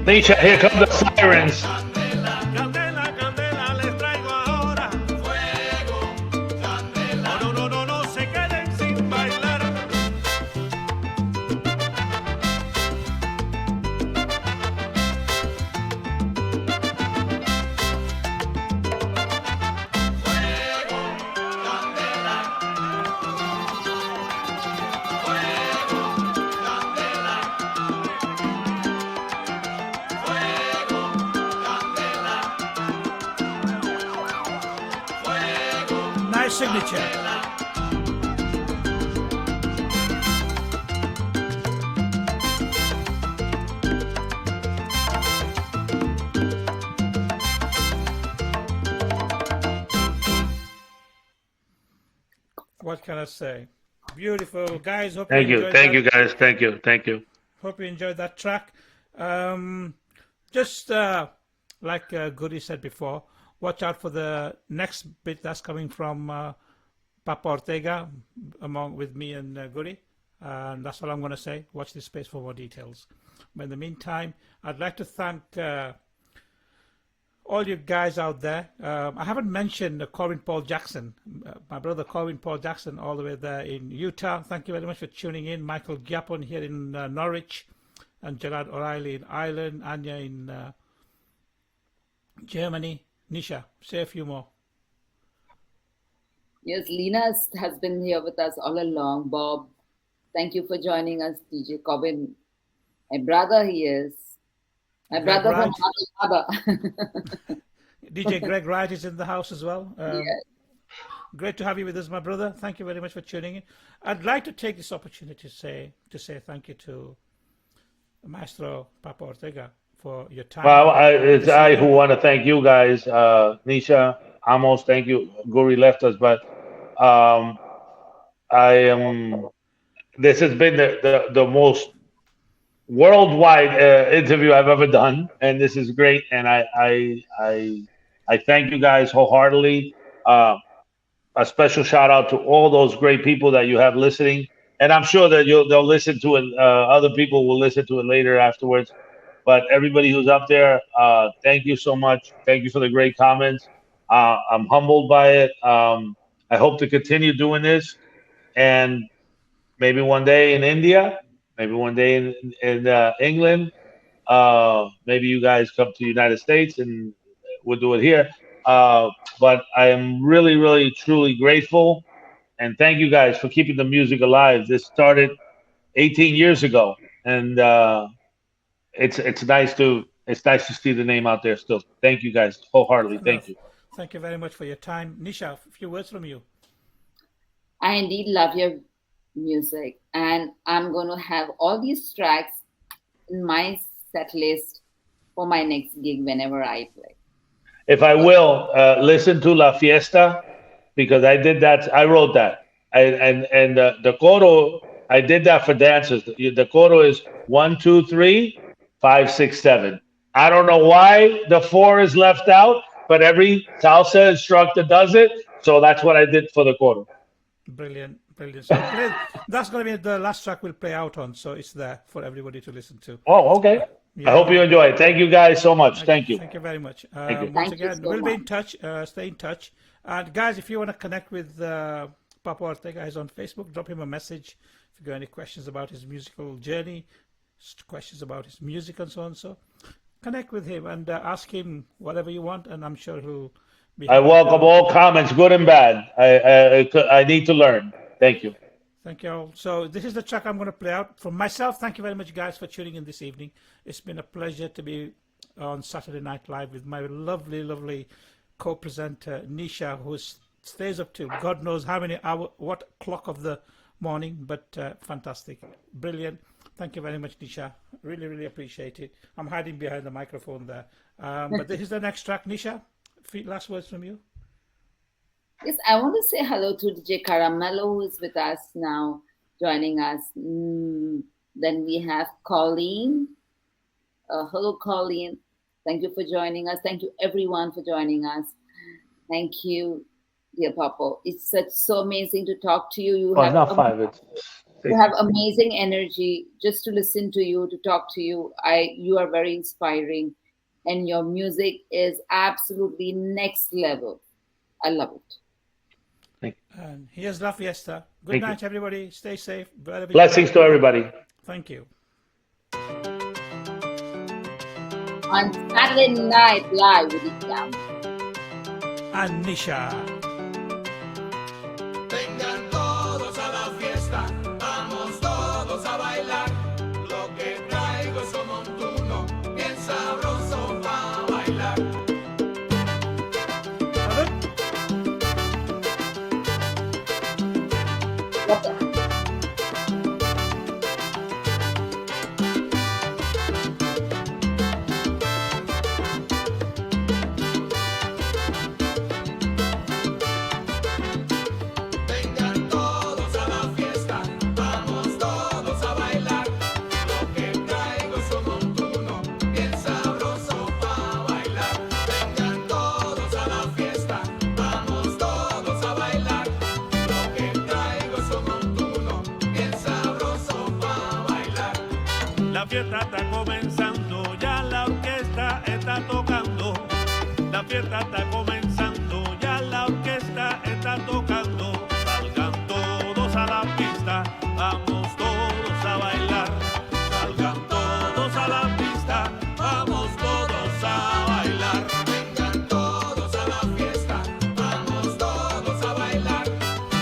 Nisha, here come the sirens. Candela, candela, les traigo ahora. Fuego, candela. No, no, no, no, no se queden sin bailar. Nice signature. What can I say? Beautiful, guys. Hope Thank you. enjoyed Thank that. you, guys. Thank you. Thank you. Hope you enjoyed that track. Just like Goody said before, watch out for the next bit that's coming from Papo Ortega with me and Goody. And that's all I'm going to say. Watch this space for more details. But in the meantime, I'd like to thank all you guys out there. I haven't mentioned Corwin Paul Jackson, my brother Corwin Paul Jackson, all the way there in Utah. Thank you very much for tuning in. Michael Giapon here in Norwich, and Gerard O'Reilly in Ireland, Anya in Germany. Nisha, say a few more. Yes, Lena has been here with us all along. Bob, thank you for joining us. DJ Corbin, my brother he is. My Greg brother Wright. from Abba. DJ Greg Wright is in the house as well. Yes. Great to have you with us, my brother. Thank you very much for tuning in. I'd like to take this opportunity to say thank you to Maestro Papo Ortega for your time. Well, it's I who want to thank you guys. Nisha, Amos, thank you. Guri left us, but I am. This has been the most worldwide interview I've ever done, and this is great. And I thank you guys wholeheartedly. A special shout out to all those great people that you have listening, and I'm sure that they'll listen to it. Other people will listen to it later afterwards. But everybody who's up there, thank you so much. Thank you for the great comments. I'm humbled by it. I hope to continue doing this, and maybe one day in India, maybe one day in England. Maybe you guys come to the United States and we'll do it here. But I am really, really, truly grateful, and thank you guys for keeping the music alive. This started 18 years ago, and it's nice to see the name out there still. Thank you guys wholeheartedly. Thank you. Thank you very much for your time. Nisha, a few words from you. I indeed love your music, and I'm going to have all these tracks in my set list for my next gig whenever I play. If I will, listen to La Fiesta, because I did that. I wrote that. And the coro, I did that for dancers. The coro is 1, 2, 3, 5, 6, 7. I don't know why the 4 is left out, but every salsa instructor does it. So that's what I did for the coro. Brilliant, brilliant. So that's going to be the last track we'll play out on, so it's there for everybody to listen to. Oh, okay. Yeah. I hope you enjoy it. Thank you guys so much. Thank you. Thank you very much. Thank you. Once Thank you again, so we'll be much. in touch. Stay in touch. And guys, if you want to connect with Papo Ortega, he's on Facebook. Drop him a message if you got any questions about his musical journey, questions about his music and so on. So connect with him and ask him whatever you want, and I'm sure he'll be. I welcome all comments, good and bad. I need to learn. Thank you. Thank you all. So this is the track I'm going to play out from myself. Thank you very much, guys, for tuning in this evening. It's been a pleasure to be on Saturday Night Live with my lovely, lovely co-presenter, Nisha, who stays up till God knows how many hours, what clock of the morning, but fantastic. Brilliant. Thank you very much, Nisha. Really, really appreciate it. I'm hiding behind the microphone there. But this is the next track. Nisha, last words from you. Yes, I want to say hello to DJ Caramello, who is with us now, joining us. Then we have Colleen. Hello, Colleen. Thank you for joining us. Thank you, everyone, for joining us. Thank you, dear Papo. It's so amazing to talk to you. Not 5. It's You have amazing energy. Just to listen to you, to talk to you, you are very inspiring, and your music is absolutely next level. I love it. And here's La Fiesta. Good night, everybody. Stay safe. Blessings to everybody. Thank you. On Saturday Night Live with Nisha and Nisha. Vengan todos a la fiesta, vamos todos a bailar. Lo que traigo es un montuno, bien sabroso para bailar. Vengan todos a la fiesta, vamos todos a bailar. Lo que traigo es un montuno, bien sabroso para bailar. Vengan todos a la fiesta, vamos todos a bailar. Lo que traigo es un montuno, bien sabroso para bailar. La fiesta está comenzando, ya la orquesta está tocando. La fiesta está comenzando, ya la orquesta está tocando. Salgan todos a la pista, vamos todos a bailar. Salgan todos a la pista, vamos todos a bailar. Vengan todos a la fiesta, vamos todos a bailar.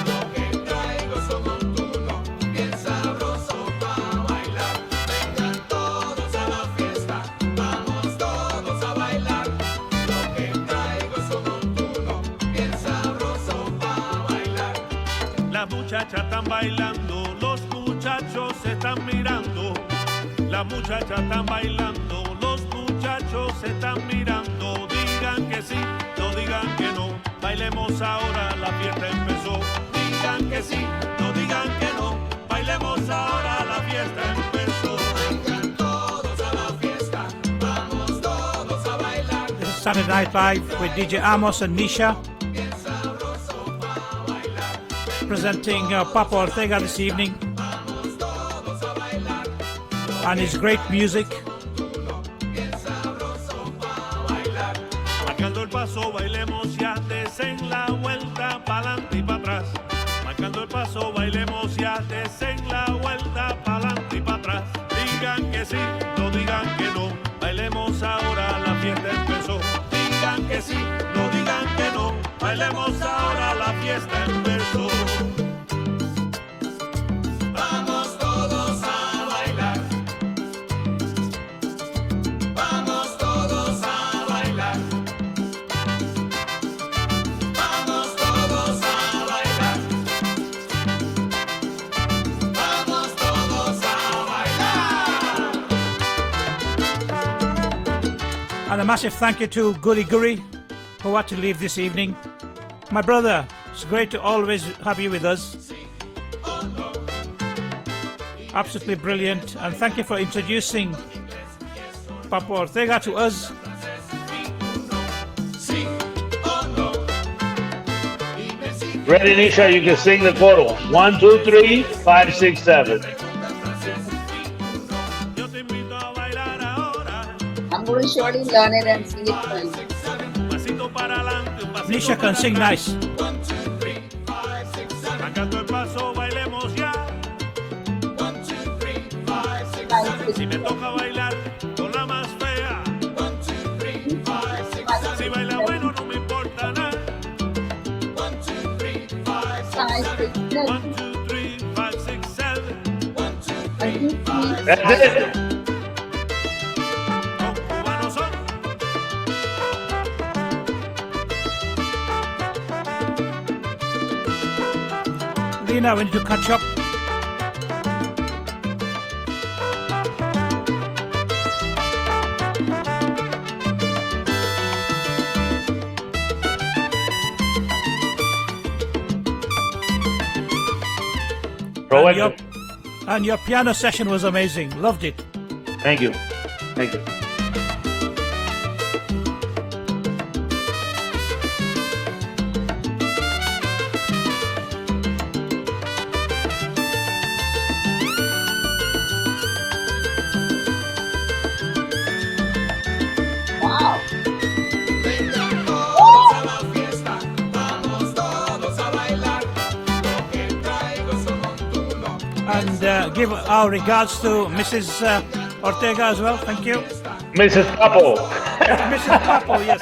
Lo que traigo es un montuno, bien sabroso para bailar. Vengan todos a la fiesta, vamos todos a bailar. Lo que traigo es un montuno, bien sabroso para bailar. Las muchachas están bailando, los muchachos se están mirando. Las muchachas están bailando, los muchachos se están mirando. Digan que sí, no digan que no. Bailemos ahora, la fiesta empezó. Digan que sí, no digan que no. Bailemos ahora, la fiesta empezó. Vengan todos a la fiesta, vamos todos a bailar. This is Saturday Night Live with DJ Amos and Nisha, Bien sabroso para bailar. presenting Papo Ortega this evening Vamos todos a bailar. and his great music. Bien sabroso para bailar. Marcando el paso, bailemos ya, desen la vuelta pa'lante y para atrás. Marcando el paso, bailemos ya, desen la vuelta pa'lante y para atrás. Digan que sí, no digan que no. Bailemos ahora, la fiesta empezó. Digan que sí, no digan que no. Bailemos ahora, la fiesta empezó. Vamos todos a bailar. Vamos todos a bailar. Vamos todos a bailar. Vamos todos a bailar. And a massive thank you to Guri Guri, who had to leave this evening. My brother, it's great to always have you with us. Absolutely brilliant. And thank you for introducing Papo Ortega to us. Ready, Nisha? You can sing the coro. 1, 2, 3, 5, 6, 7. I'm going to surely learn it and sing it well. Nisha can sing nice. Marcando el paso, bailemos ya. Si me toca bailar con la más fea. Si baila bueno, no me importa nada. 1, 2, 3, 5, 6, 7. 1, 2, 3, 5, 6, 7. That's it. Con Cubanoson. Lena, we need to catch up. Roberto. And your piano session was amazing. Loved it. Thank you. Thank you. And give our regards to Mrs. Ortega as well. Thank you. Mrs. Papo. Mrs. Papo, yes.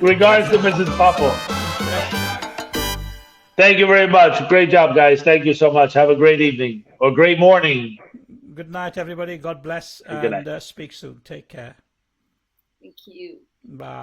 Regards to Mrs. Papo. Thank you very much. Great job, guys. Thank you so much. Have a great evening or great morning. Good night, everybody. God bless. Good night. And speak soon. Take care. Thank you. Bye.